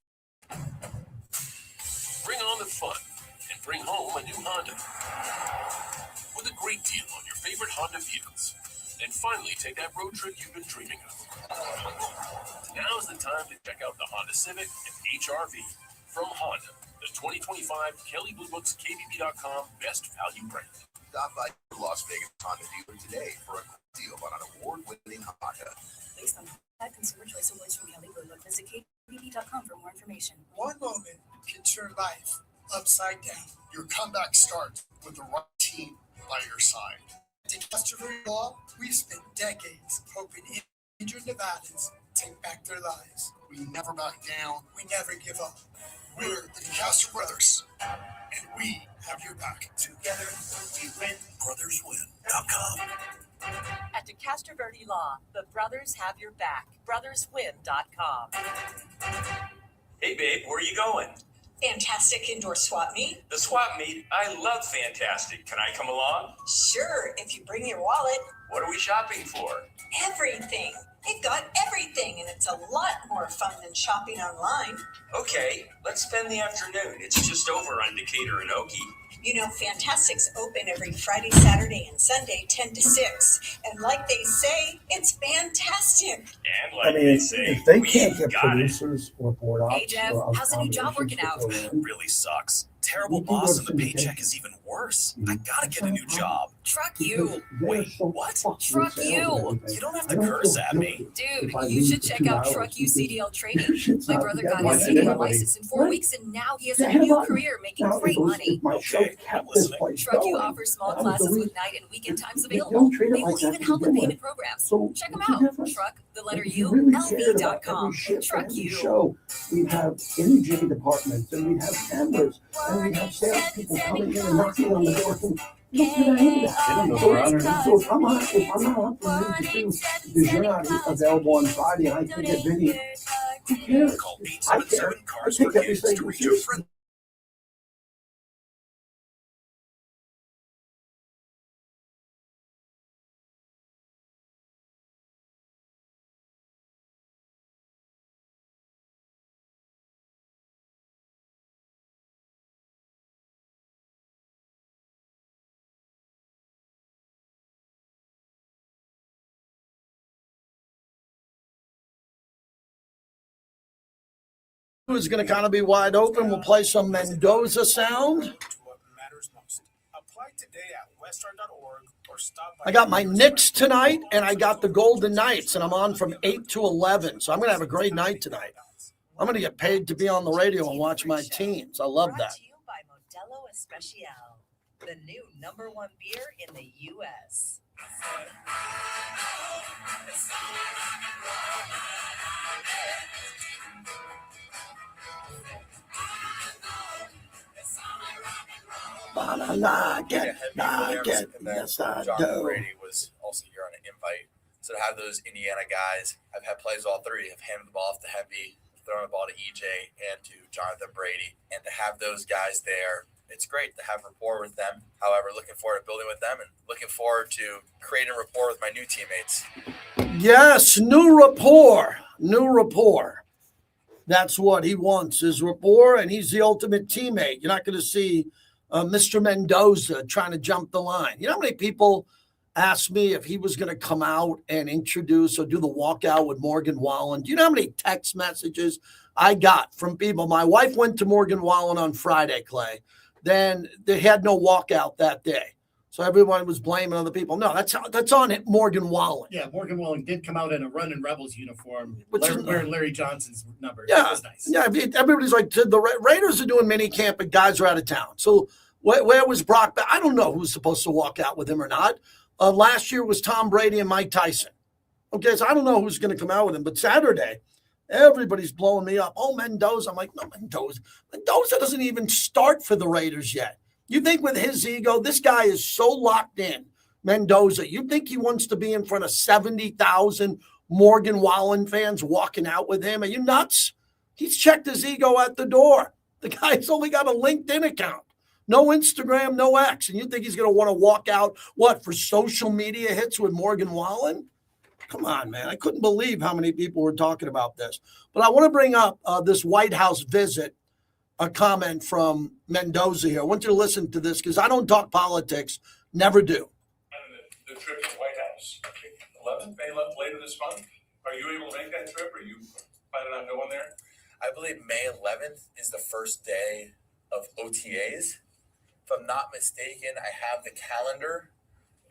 Bring on the fun and bring home a new Honda with a great deal on your favorite Honda vehicles. And finally take that road trip you've been dreaming of. Now's the time to check out the Honda Civic and HR-V from Honda, the 2025 Kelley Blue Book's KBB.com Best Value Brand. Stop by your Las Vegas Honda dealer today for a deal on an award-winning Honda. Based on consumer choice awards from Kelley Blue Book, visit KBB.com for more information. One moment can turn life upside down. Your comeback starts with the right team by your side. At Castroville Law, we've spent decades hoping injured Nevadans take back their lives. We never back down. We never give up. We're the DeCastro Brothers, and we have your back. Together, we win. BrothersWin.com. At DeCastro Verde Law, the brothers have your back. BrothersWin.com. Hey, babe, where are you going? Fantastic indoor swap meet. The swap meet? I love Fantastic. Can I come along? Sure, if you bring your wallet. What are we shopping for? Everything. They've got everything, and it's a lot more fun than shopping online. Okay, let's spend the afternoon. It's just over on Decatur and Okie. You know, Fantastic's open every Friday, Saturday, and Sunday, 10 to 6. And like they say, it's fantastic. And like they say, if they we can't get got producers or board ops, Hey, Jeff, or how's the new job working out? It really sucks. Terrible boss, and the paycheck is even worse. I gotta get a new job. Truck you. Wait, what? Truck you. You don't have to curse at me. Dude, you should check out Truck You CDL Training. My brother got his CDL license in 4 weeks, and now he has a new career making great money. Okay, I'm listening. Truck You offers small classes with night and weekend times available. They will even help with payment programs. Check them out. Truck, the letter U, LV.com. Truck You. We'd have imaging departments, and we'd have cameras, and we'd have salespeople coming in and knocking on the door. You don't get any of that. So if I'm not up for you because you're not available on Friday and I can get Vinny, who cares? Call I care. 877 I Cars take for Kids everything to reach a seriously. friend. Is going to kind of be wide open. We'll play some Mendoza sound. What matters most. Apply today at western.org or stop by. I got my Knicks tonight, and I got the Golden Knights, and I'm on from 8 to 11. So I'm going to have a great night tonight. I'm going to get paid to be on the radio and watch my teams. I love Brought that. to you by Modelo Especial, the new #1 beer in the U.S. But I like it. And then Yes, I John do. Brady was also here on an invite. So to have those Indiana guys, I've had plays all three. I've handed the ball off to Hemby, throwing the ball to EJ and to Jonathan Brady. And to have those guys there, it's great to have rapport with them. However, looking forward to building with them and looking forward to creating rapport with my new teammates. Yes, new rapport. New rapport. That's what he wants is rapport, and he's the ultimate teammate. You're not going to see Mr. Mendoza trying to jump the line. You know how many people asked me if he was going to come out and introduce or do the walkout with Morgan Wallen? Do you know how many text messages I got from people? My wife went to Morgan Wallen on Friday, Clay. Then they had no walkout that day. So everyone was blaming other people. No, that's on Morgan Wallen. Yeah, Morgan Wallen did come out in a Running Rebels uniform, Which is- wearing Larry Johnson's number. Yeah, That was nice. yeah. Everybody's like, the Raiders are doing mini camp and guys are out of town. So Where was Brock? I don't know who's supposed to walk out with him or not. Last year was Tom Brady and Mike Tyson. Okay, so I don't know who's going to come out with him. But Saturday, everybody's blowing me up. Oh, Mendoza. I'm like, no, Mendoza. Mendoza doesn't even start for the Raiders yet. You think with his ego, this guy is so locked in, Mendoza. You think he wants to be in front of 70,000 Morgan Wallen fans walking out with him? Are you nuts? He's checked his ego at the door. The guy's only got a LinkedIn account. No Instagram, no X. And you think he's going to want to walk out, for social media hits with Morgan Wallen? Come on, man. I couldn't believe how many people were talking about this. But I want to bring up this White House visit, a comment from Mendoza here. I want you to listen to this because I don't talk politics, never do. The trip to the White House, 11th, May 11th, later this month. Are you able to make that trip? Are you planning on going there? I believe May 11th is the first day of OTAs. If I'm not mistaken, I have the calendar.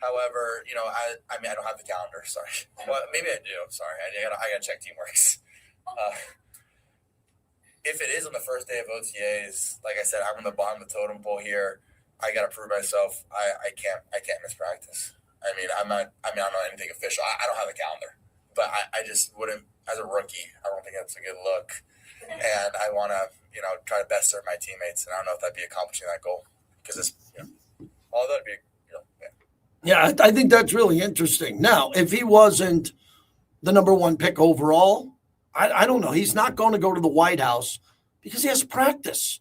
However, I don't have the calendar. Sorry. Well, maybe I do. I'm sorry. I gotta check Teamworks. If it is on the first day of OTAs, like I said, I'm on the bottom of the totem pole here. I gotta prove myself. I can't miss practice. I'm not anything official. I don't have the calendar, but I just wouldn't, as a rookie, I don't think that's a good look. And I want to, try to best serve my teammates. And I don't know if that'd be accomplishing that goal because it's, all that'd be, Yeah, I think that's really interesting. Now, if he wasn't the number one pick overall, I don't know. He's not going to go to the White House because he has practice.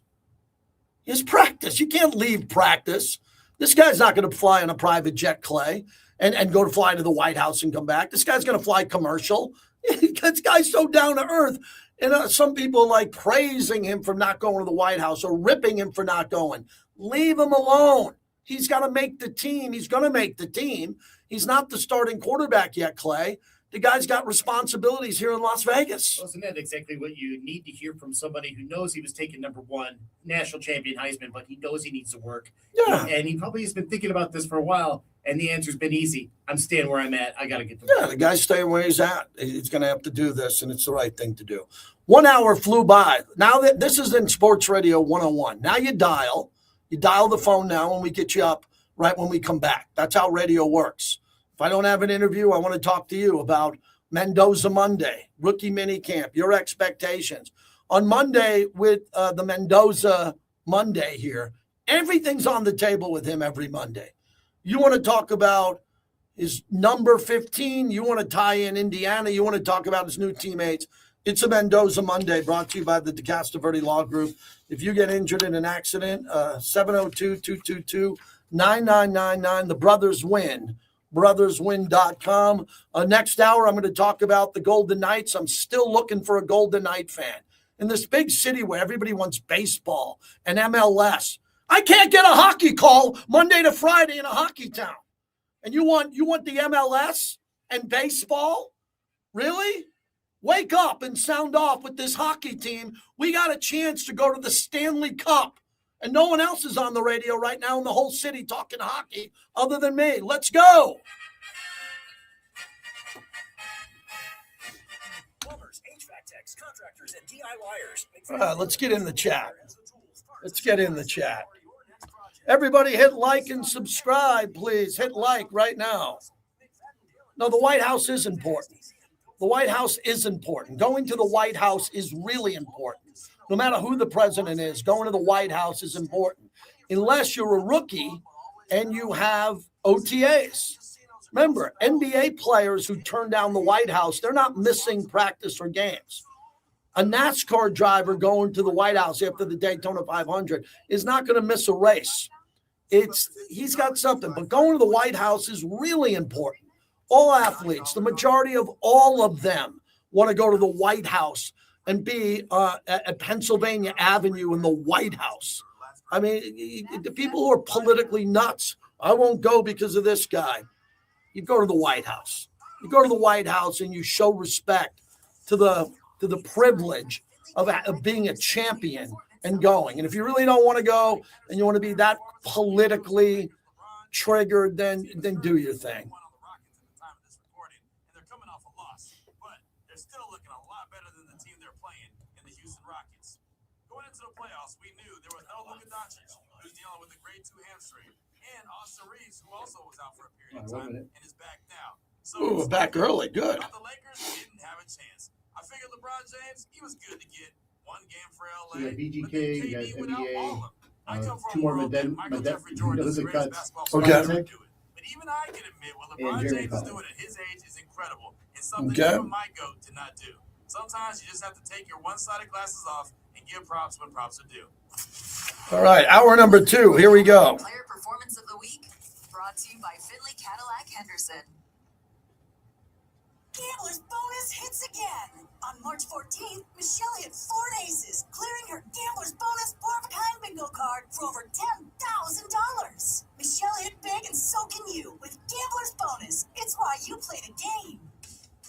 He has practice. You can't leave practice. This guy's not going to fly on a private jet, Clay, and go to fly to the White House and come back. This guy's going to fly commercial. This guy's so down to earth. And some people like praising him for not going to the White House or ripping him for not going. Leave him alone. He's got to make the team. He's going to make the team. He's not the starting quarterback yet, Clay. The guy's got responsibilities here in Las Vegas. Wasn't that exactly what you need to hear from somebody who knows he was taken number one, national champion Heisman, but he knows he needs to work? Yeah. And he probably has been thinking about this for a while, and the answer's been easy. I'm staying where I'm at. I got to get to work. Yeah, the guy's staying where he's at. He's going to have to do this, and it's the right thing to do. 1 hour flew by. Now that this is in Sports Radio 101. Now you dial the phone now, and we get you up right when we come back. That's how radio works. If I don't have an interview, I want to talk to you about Mendoza Monday, rookie mini camp, your expectations. On Monday with the Mendoza Monday here, everything's on the table with him every Monday. You want to talk about his number 15. You want to tie in Indiana. You want to talk about his new teammates. It's a Mendoza Monday brought to you by the DeCastro Verde Law Group. If you get injured in an accident, 702-222-9999. The brothers win. brotherswin.com. Next hour, I'm going to talk about the Golden Knights. I'm still looking for a Golden Knight fan. In this big city where everybody wants baseball and MLS, I can't get a hockey call Monday to Friday in a hockey town. And you want the MLS and baseball? Really? Wake up and sound off with this hockey team. We got a chance to go to the Stanley Cup. And no one else is on the radio right now in the whole city talking hockey other than me. Let's go. Plumbers, HVAC techs, contractors, and DIYers. All right, let's get in the chat. Everybody hit like and subscribe, please. Hit like right now. No, the White House is important. The White House is important. Going to the White House is really important. No matter who the president is, going to the White House is important. Unless you're a rookie and you have OTAs. Remember, NBA players who turn down the White House, they're not missing practice or games. A NASCAR driver going to the White House after the Daytona 500 is not going to miss a race. He's got something, but going to the White House is really important. All athletes, the majority of all of them want to go to the White House and be at Pennsylvania Avenue in the White House. I mean, the people who are politically nuts, I won't go because of this guy. You go to the White House. You go to the White House and you show respect to the privilege of being a champion and going. And if you really don't want to go and you want to be that politically triggered, then do your thing. Going into the playoffs, we knew there was no Luka Doncic, who's dealing with a grade 2 hamstring, and Austin Reeves, who also was out for a period of time and is back now. So Ooh, back early. Good. the Lakers didn't have a chance. I figured LeBron James, he was good to get one game for So you LA. got VGK, you got NBA, 2 more Madison cuts. Okay. But even I can admit what LeBron Jeremy James is Colin. doing at his age is incredible and something Okay. even my GOAT did not do. Sometimes you just have to take your one-sided glasses off and give props when props are due. All right, hour number 2. Here we go. Player Performance of the Week, brought to you by Finley Cadillac Henderson. Gambler's bonus hits again. On March 14th, Michelle hit 4 aces, clearing her Gambler's bonus 4-of-a-kind bingo card for over $10,000. Michelle hit big and so can you with Gambler's bonus. It's why you play the game.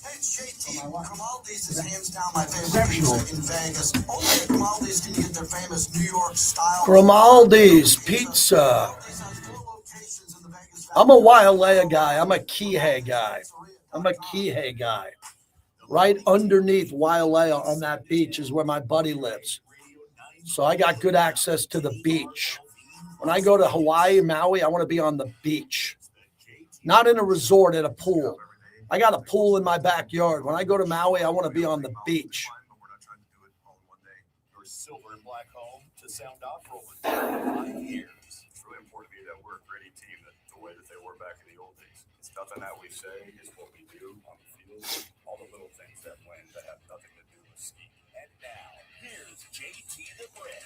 Hey, JT, Grimaldi's is hands down my favorite pizza in Vegas. Only at Grimaldi's can you get their famous New York style. Grimaldi's Pizza. I'm a Wailea guy. I'm a Kihei guy. Right underneath Wailea on that beach is where my buddy lives. So I got good access to the beach. When I go to Hawaii, Maui, I want to be on the beach. Not in a resort, at a pool. I got a pool in my backyard. When I go to Maui, I want to be on the beach. Your silver and black home to sound off for over 5 years. It's really important to be that we're a gritty team the way that they were back in the old days. It's nothing that we say, it's what we do on the field. All the little things that win that have nothing to do with ski. And now, here's JT the Bread.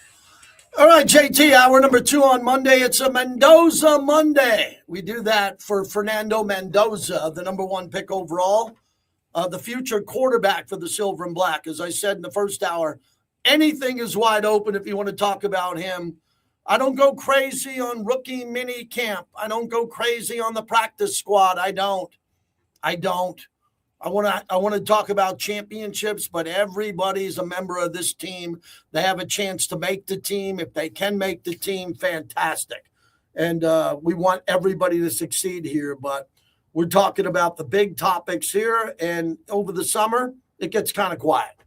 All right, JT, hour number 2 on Monday. It's a Mendoza Monday. We do that for Fernando Mendoza, the number 1 pick overall, the future quarterback for the Silver and Black. As I said in the first hour, anything is wide open if you want to talk about him. I don't go crazy on rookie mini camp. I don't go crazy on the practice squad. I don't. I want to talk about championships, but everybody's a member of this team. They have a chance to make the team. If they can make the team, fantastic. And we want everybody to succeed here, but we're talking about the big topics here. And over the summer, it gets kind of quiet.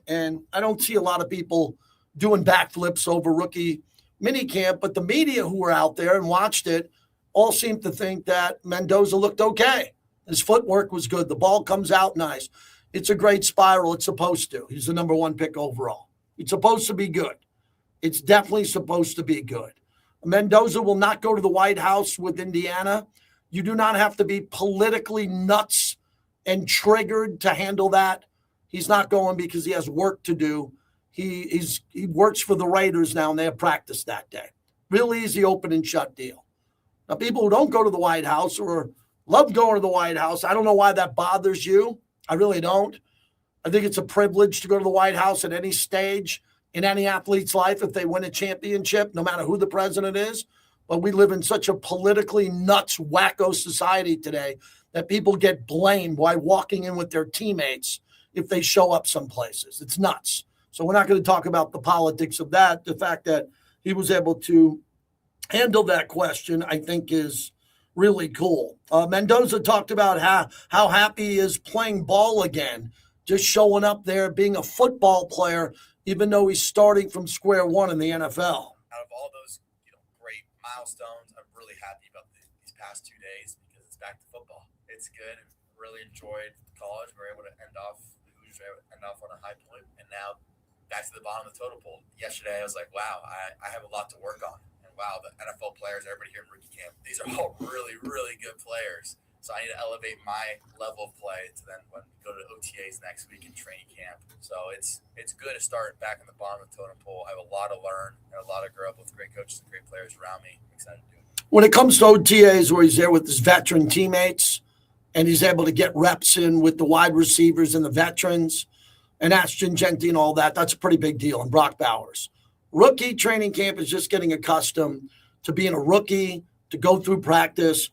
And I don't see a lot of people doing backflips over rookie minicamp, but the media who were out there and watched it all seemed to think that Mendoza looked okay. His footwork was good. The ball comes out nice. It's a great spiral. It's supposed to. He's the number 1 pick overall. It's supposed to be good. It's definitely supposed to be good. Mendoza will not go to the White House with Indiana. You do not have to be politically nuts and triggered to handle that. He's not going because he has work to do. He works for the Raiders now, and they have practice that day. Real easy open and shut deal. Now, people who don't go to the White House or love going to the White House, I don't know why that bothers you. I really don't. I think it's a privilege to go to the White House at any stage in any athlete's life if they win a championship, no matter who the president is. But we live in such a politically nuts, wacko society today that people get blamed by walking in with their teammates if they show up some places. It's nuts. So we're not going to talk about the politics of that. The fact that he was able to handle that question, I think, is really cool. Mendoza talked about how happy he is playing ball again, just showing up there, being a football player, even though he's starting from square one in the NFL. Out of all those great milestones, I'm really happy about these past 2 days because it's back to football. It's good. Really enjoyed college. We're able to end off on a high point, and now back to the bottom of the totem pole. Yesterday, I was like, wow, I have a lot to work on. Wow, the NFL players, everybody here in rookie camp, these are all really, really good players. So I need to elevate my level of play to then when we go to OTAs next week in training camp. So it's good to start back in the bottom of the totem pole. I have a lot to learn and a lot to grow up with great coaches and great players around me. I'm excited to do it. When it comes to OTAs where he's there with his veteran teammates and he's able to get reps in with the wide receivers and the veterans and Ashton Genty and all that, that's a pretty big deal. And Brock Bowers. Rookie training camp is just getting accustomed to being a rookie, to go through practice.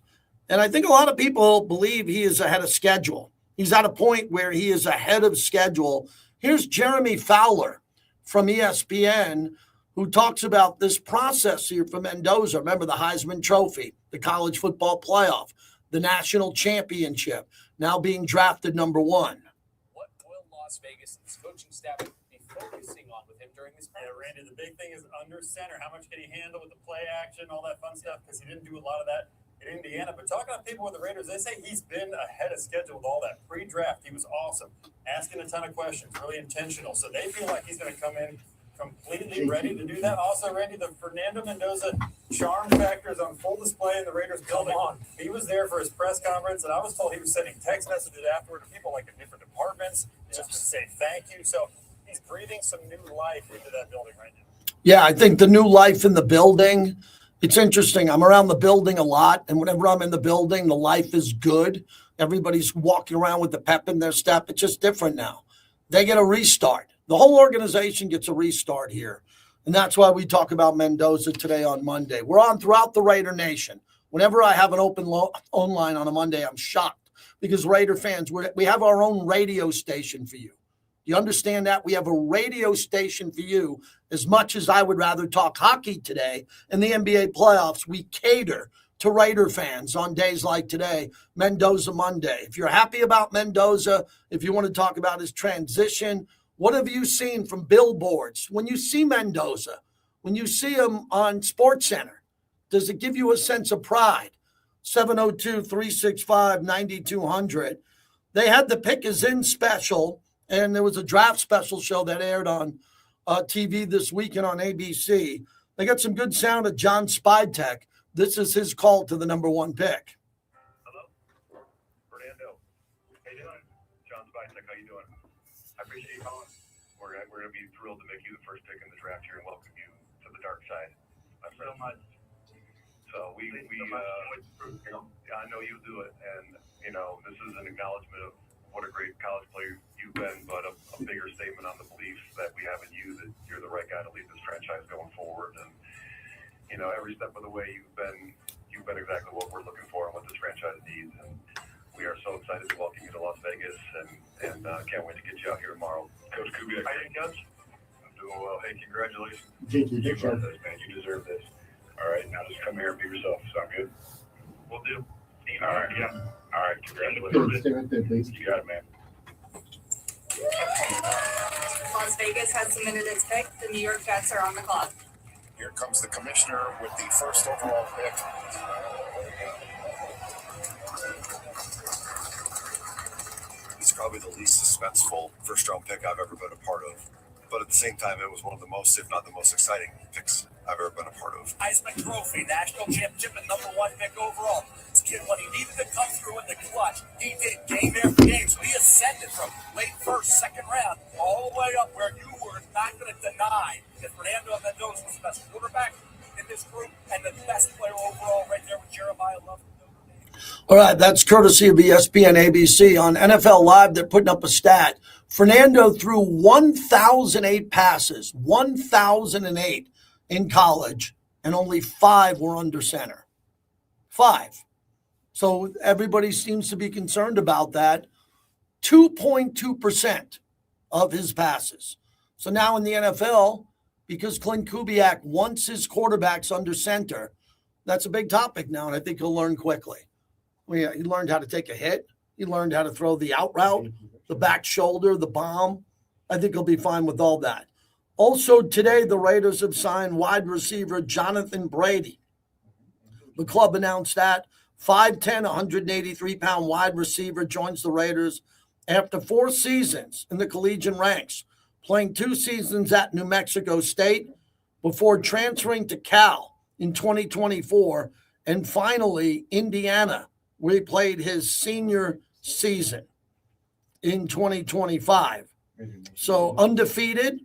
And I think a lot of people believe he is ahead of schedule. He's at a point where he is ahead of schedule. Here's Jeremy Fowler from ESPN, who talks about this process here for Mendoza. Remember the Heisman Trophy, the college football playoff, the national championship, now being drafted number 1. What will Las Vegas and its coaching staff be focusing on with him during this practice? Yeah, Randy, the big thing is under center. How much can he handle with the play action, all that fun stuff? Because he didn't do a lot of that in Indiana. But talking to people with the Raiders, they say he's been ahead of schedule with all that pre-draft. He was awesome, asking a ton of questions, really intentional. So they feel like he's going to come in completely ready to do that. Also, Randy, the Fernando Mendoza charm factor is on full display in the Raiders building. He was there for his press conference, and I was told he was sending text messages afterward to people like in different departments just to say thank you. So he's breathing some new life into that building right now. Yeah, I think the new life in the building, it's interesting. I'm around the building a lot, and whenever I'm in the building, the life is good. Everybody's walking around with the pep in their step. It's just different now. They get a restart. The whole organization gets a restart here. And that's why we talk about Mendoza today on Monday. We're on throughout the Raider Nation. Whenever I have an open phone line on a Monday, I'm shocked because Raider fans, we have our own radio station for you. You understand that? We have a radio station for you. As much as I would rather talk hockey today in the NBA playoffs, we cater to Raider fans on days like today, Mendoza Monday. If you're happy about Mendoza, if you want to talk about his transition, what have you seen from billboards? When you see Mendoza, when you see him on SportsCenter, does it give you a sense of pride? 702-365-9200. They had the Pick is In special, and there was a draft special show that aired on TV this weekend on ABC. They got some good sound of John Spidtek. This is his call to the number one pick. Hello, Fernando. How you doing? John Spidtek, how you doing? I appreciate you calling. We're going to be thrilled to make you the first pick in the draft here and welcome you to the dark side. Thanks so much. So I know you'll do it, and this is an acknowledgement of what a great college player you've been, but a bigger statement on the belief that we have in you that you're the right guy to lead this franchise going forward. And every step of the way you've been exactly what we're looking for and what this franchise needs. And we are so excited to welcome you to Las Vegas, and can't wait to get you out here tomorrow. Coach Kubiak, how you doing, Coach? I'm doing well. Hey, congratulations. You deserve this, man. You deserve this. All right, now just come here and be yourself. Sound good? We'll do. All right, yeah. All right, congratulations. Stay right there, please. You got it, man. Las Vegas has submitted its pick. The New York Jets are on the clock. Here comes the commissioner with the first overall pick. It's probably the least suspenseful first-round pick I've ever been a part of. But at the same time, it was one of the most, if not the most exciting picks I've ever been a part of. Heisman Trophy, national championship, and number one pick overall. This kid, when he needed to come through in the clutch, he did game after game. So he ascended from late first, second round, all the way up where you were not going to deny that Fernando Mendoza was the best quarterback in this group and the best player overall right there with Jeremiah Love. All right, that's courtesy of ESPN ABC. On NFL Live, they're putting up a stat. Fernando threw 1,008 passes, 1,008 in college, and only 5 were under center. 5. So everybody seems to be concerned about that. 2.2% of his passes. So now in the NFL, because Clint Kubiak wants his quarterbacks under center, that's a big topic now, and I think he'll learn quickly. He learned how to take a hit. He learned how to throw the out route, the back shoulder, the bomb. I think he'll be fine with all that. Also today, the Raiders have signed wide receiver Jonathan Brady. The club announced that 5'10", 183-pound wide receiver joins the Raiders after 4 seasons in the collegiate ranks, playing 2 seasons at New Mexico State before transferring to Cal in 2024 and finally Indiana, where he played his senior season in 2025. So undefeated,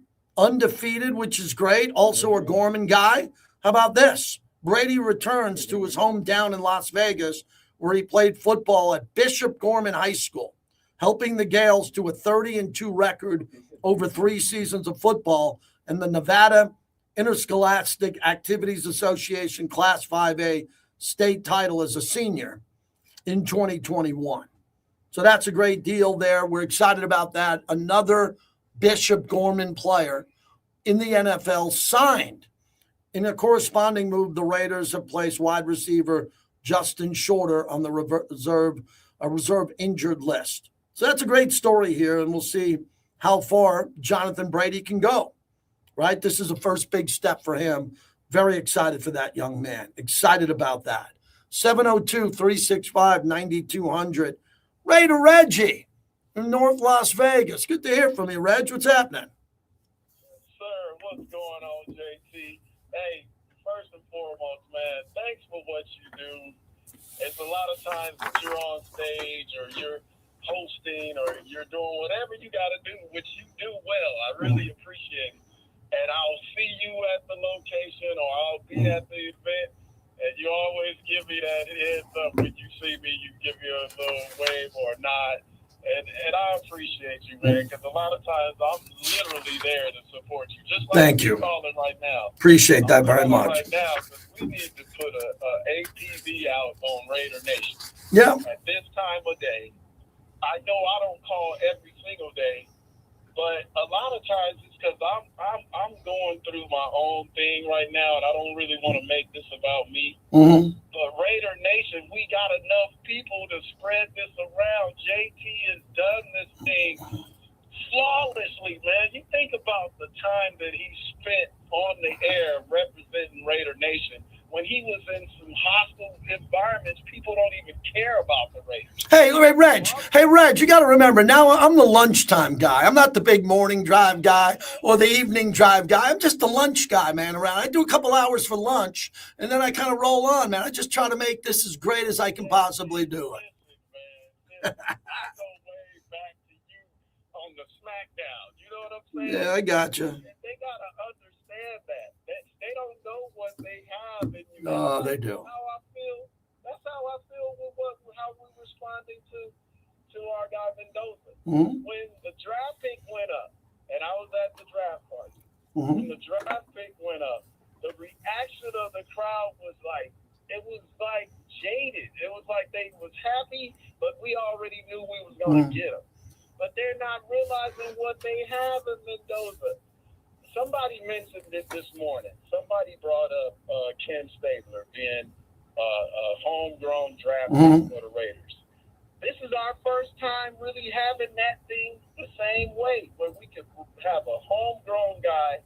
which is great. Also a Gorman guy. How about this? Brady returns to his hometown in Las Vegas, where he played football at Bishop Gorman High School, helping the Gales to a 30-2 record over 3 seasons of football and the Nevada Interscholastic Activities Association Class 5A state title as a senior in 2021. So that's a great deal there. We're excited about that. Another Bishop Gorman player in the NFL signed. In a corresponding move, the Raiders have placed wide receiver Justin Shorter on the reserve injured list. So that's a great story here, and we'll see how far Jonathan Brady can go, right? This is the first big step for him. Very excited for that young man. Excited about that. 702-365-9200. Raider Reggie in North Las Vegas. Good to hear from you, Reg. What's happening? Sir, what's going on, JT? Hey, first and foremost, man, thanks for what you do. It's a lot of times that you're on stage or you're hosting or you're doing whatever you got to do, which you do well. I really appreciate it. And I'll see you at the location or I'll be at the event. And you always give me that heads up when you see me. You give me a little wave or a nod. And I appreciate you, man, because a lot of times I'm literally there to support you. Just like Thank you. Calling right now. Appreciate that very I'm calling much. Right now, because we need to put a ATV out on Raider Nation. Yeah. At this time of day, I know I don't call every single day, but a lot of times it's because I'm going through my own thing right now, and I don't really want to make this about me. Mm-hmm. But Raider Nation, we got enough people to spread this around. JT has done this thing flawlessly, man. You think about the time that he spent on the air representing Raider Nation. When he was in some hostile environments, people don't even care about the Raiders. Hey, Reg, you got to remember, now I'm the lunchtime guy. I'm not the big morning drive guy or the evening drive guy. I'm just the lunch guy, man, around. I do a couple hours for lunch, and then I kind of roll on, man. I just try to make this as great as I can possibly do it. I go way back to you on the SmackDown. You know what I'm saying? Yeah, I got you. They got to understand that. They don't know what they have in you. Oh, they do. That's how I feel with how we're responding to our guy Mendoza. Mm-hmm. When the draft pick went up, and I was at the draft party, when the draft pick went up, the reaction of the crowd was like, it was like jaded. It was like they was happy, but we already knew we was going to get them. But they're not realizing what they have in Mendoza. Somebody mentioned it this morning. Somebody brought up Ken Stabler being a homegrown draft pick for the Raiders. This is our first time really having that thing the same way, where we could have a homegrown guy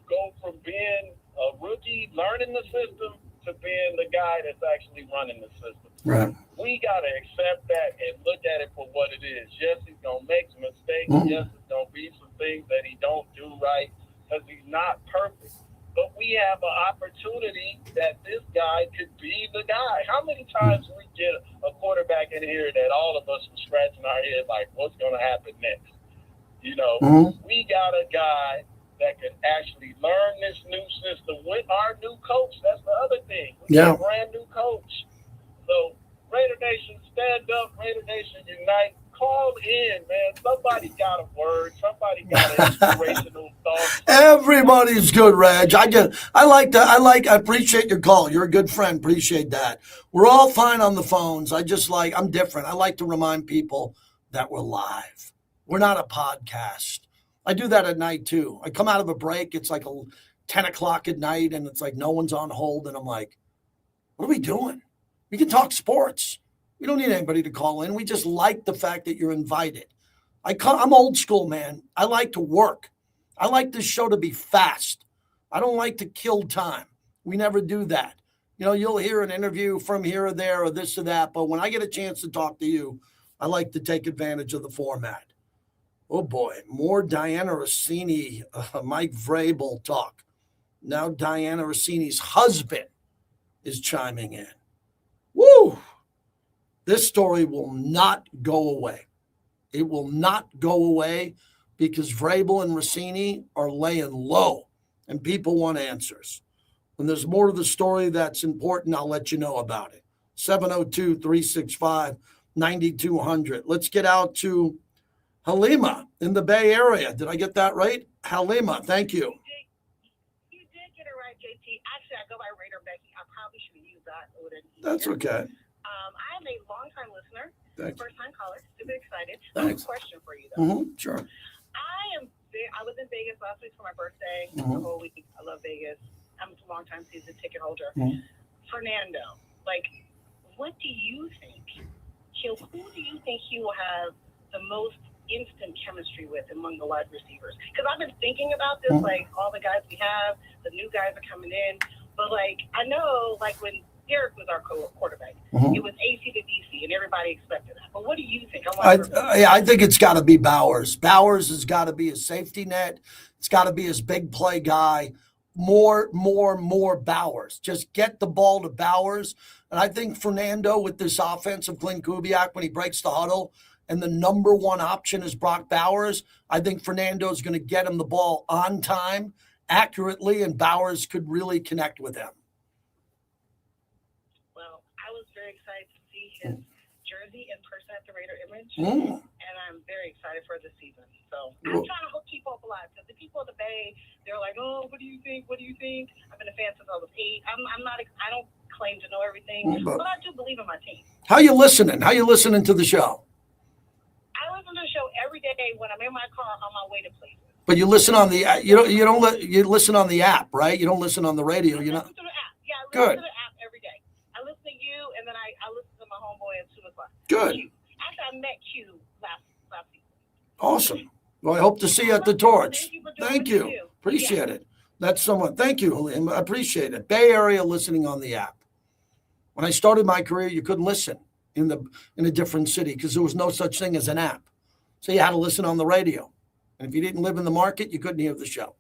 go from being a rookie, learning the system, to being the guy that's actually running the system. Right. We got to accept that and look at it for what it is. Yes, he's going to make some mistakes. Yes, there's going to be some things that he don't do right because he's not perfect. But we have an opportunity that this guy could be the guy. How many times we get a quarterback in here that all of us were scratching our head like, what's going to happen next? You know, we got a guy that could actually learn this new system with our new coach. That's the other thing. We got a brand new coach. So, Raider Nation, stand up. Raider Nation, unite. Call in, man. Somebody got a word. Somebody got an inspirational thought. Everybody's good, Reg. I appreciate your call. You're a good friend. Appreciate that. We're all fine on the phones. I'm different. I like to remind people that we're live. We're not a podcast. I do that at night too. I come out of a break. It's like 10 o'clock at night and it's like no one's on hold. And I'm like, what are we doing? We can talk sports. We don't need anybody to call in. We just like the fact that you're invited. I'm old school, man. I like to work. I like this show to be fast. I don't like to kill time. We never do that. You know, you'll hear an interview from here or there or this or that, but when I get a chance to talk to you, I like to take advantage of the format. Oh boy, more Diana Rossini, Mike Vrabel talk. Now Diana Rossini's husband is chiming in. Woo! This story will not go away. It will not go away because Vrabel and Rossini are laying low and people want answers. When there's more to the story that's important, I'll let you know about it. 702-365-9200. Let's get out to Halima in the Bay Area. Did I get that right? Halima, thank you. You did get it right, JT. Actually, I go by Raider Becky. I probably should have used that. That's okay. I'm a long-time listener, first-time caller, super excited. I have a Thanks. question for you, though. Sure. I was in Vegas last week for my birthday, the whole week. I love Vegas. I'm a long-time season ticket holder. Fernando, what do you think? Who do you think he will have the most instant chemistry with among the wide receivers? Because I've been thinking about this, like all the guys we have, the new guys are coming in, but like I know, like when Derek was our quarterback, it was AC to DC, and everybody expected that. But what do you think? I think it's got to be Bowers. Bowers has got to be a safety net. It's got to be his big play guy. More Bowers. Just get the ball to Bowers. And I think Fernando with this offense of Glenn Kubiak, when he breaks the huddle, and the number one option is Brock Bowers, I think Fernando's going to get him the ball on time, accurately, and Bowers could really connect with him. Well, I was very excited to see his jersey in person at the Raider Image, and I'm very excited for the season. So I'm trying to keep hope alive, because the people of the Bay, they're like, oh, what do you think? What do you think? I've been a fan since I was 8. I don't claim to know everything, but I do believe in my team. How you listening? How you listening to the show? I listen to the show every day when I'm in my car on my way to places. But you listen on the you listen on the app, right? You don't listen on the radio. I listen to the app. Yeah, I listen to the app every day. I listen to you, and then I listen to my homeboy at 2 o'clock. Good. Q. Actually, I met Q last season. Awesome. Well, I hope to see you at the Torch. Thank you. Appreciate it. That's someone. Thank you, Helene. I appreciate it. Bay Area listening on the app. When I started my career, you couldn't listen in a different city because there was no such thing as an app. So you had to listen on the radio. And if you didn't live in the market, you couldn't hear the show.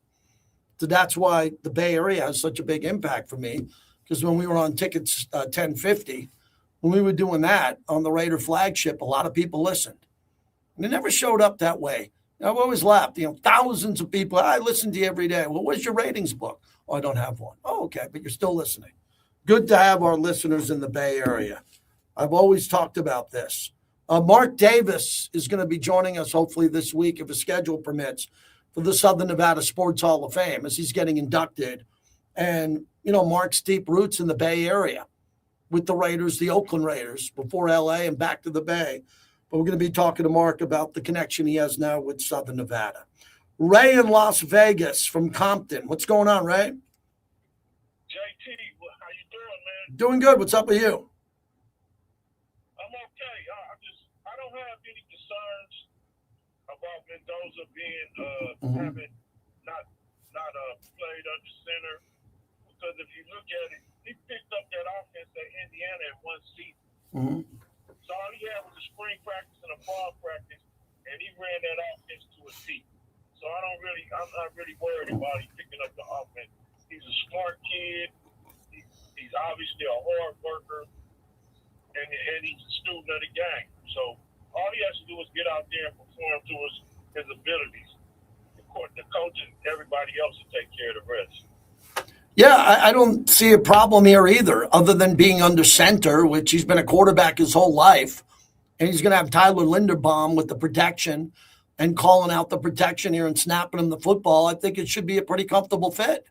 So that's why the Bay Area has such a big impact for me, because when we were on Tickets 1050, when we were doing that on the Raider flagship, a lot of people listened. And it never showed up that way. I've always laughed. Thousands of people, I listen to you every day. Well, where's your ratings book? Oh, I don't have one. Oh, okay, but you're still listening. Good to have our listeners in the Bay Area. I've always talked about this. Mark Davis is going to be joining us hopefully this week, if his schedule permits, for the Southern Nevada Sports Hall of Fame as he's getting inducted. And, Mark's deep roots in the Bay Area with the Raiders, the Oakland Raiders, before L.A. and back to the Bay. But we're going to be talking to Mark about the connection he has now with Southern Nevada. Ray in Las Vegas from Compton. What's going on, Ray? JT, how you doing, man? Doing good. What's up with you? I'm okay. I don't have any concerns about Mendoza being having not played under center, because if you look at it, he picked up that offense at Indiana at one season. So all he had was a spring practice and a fall practice, and he ran that offense to a T. So I'm not really worried about him picking up the offense. He's a smart kid. He's obviously a hard worker, and he's a student of the game. So all he has to do is get out there and perform to his abilities. The coach and everybody else will take care of the rest. Yeah, I don't see a problem here either, other than being under center, which he's been a quarterback his whole life. And he's going to have Tyler Linderbaum with the protection and calling out the protection here and snapping him the football. I think it should be a pretty comfortable fit.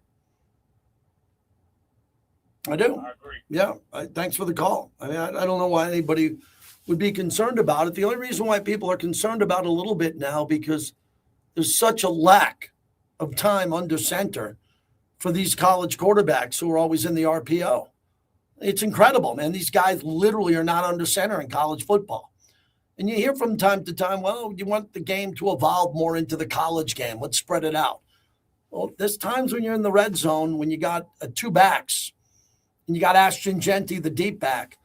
I do. I agree. Yeah, thanks for the call. I mean, I don't know why anybody would be concerned about it. The only reason why people are concerned about it a little bit now, because there's such a lack of time under center for these college quarterbacks who are always in the RPO. It's incredible, man. These guys literally are not under center in college football. And you hear from time to time, well, you want the game to evolve more into the college game. Let's spread it out. Well, there's times when you're in the red zone, when you got 2 backs, and you got Ashton Genty, the deep back,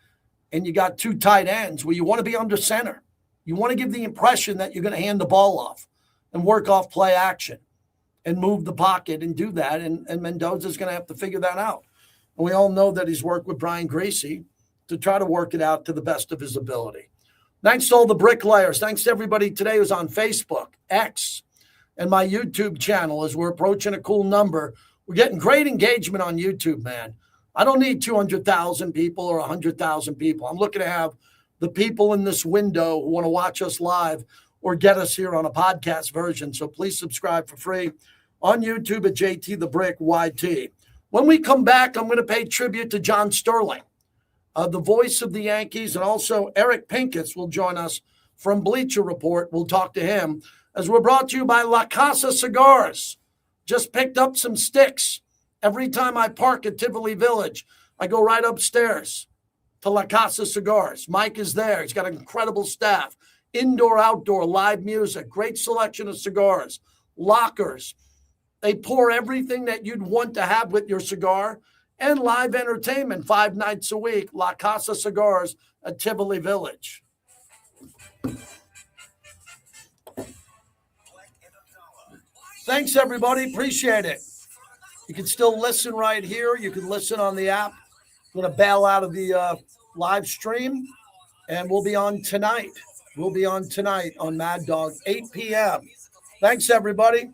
and you got 2 tight ends where you want to be under center. You want to give the impression that you're going to hand the ball off and work off play action and move the pocket and do that. And Mendoza's going to have to figure that out. And we all know that he's worked with Brian Greasy to try to work it out to the best of his ability. Thanks to all the bricklayers. Thanks to everybody today who's on Facebook, X, and my YouTube channel as we're approaching a cool number. We're getting great engagement on YouTube, man. I don't need 200,000 people or 100,000 people. I'm looking to have the people in this window who want to watch us live or get us here on a podcast version. So please subscribe for free on YouTube at JT the Brick YT. When we come back, I'm going to pay tribute to John Sterling, the voice of the Yankees, and also Eric Pincus will join us from Bleacher Report. We'll talk to him as we're brought to you by La Casa Cigars. Just picked up some sticks. Every time I park at Tivoli Village, I go right upstairs to La Casa Cigars. Mike is there. He's got an incredible staff. indoor, outdoor, live music, great selection of cigars, lockers. They pour everything that you'd want to have with your cigar, and live entertainment 5 nights a week. La Casa Cigars at Tivoli Village. Thanks, everybody. Appreciate it. You can still listen right here. You can listen on the app. I'm going to bail out of the live stream, and we'll be on tonight. We'll be on tonight on Mad Dog, 8 p.m. Thanks, everybody.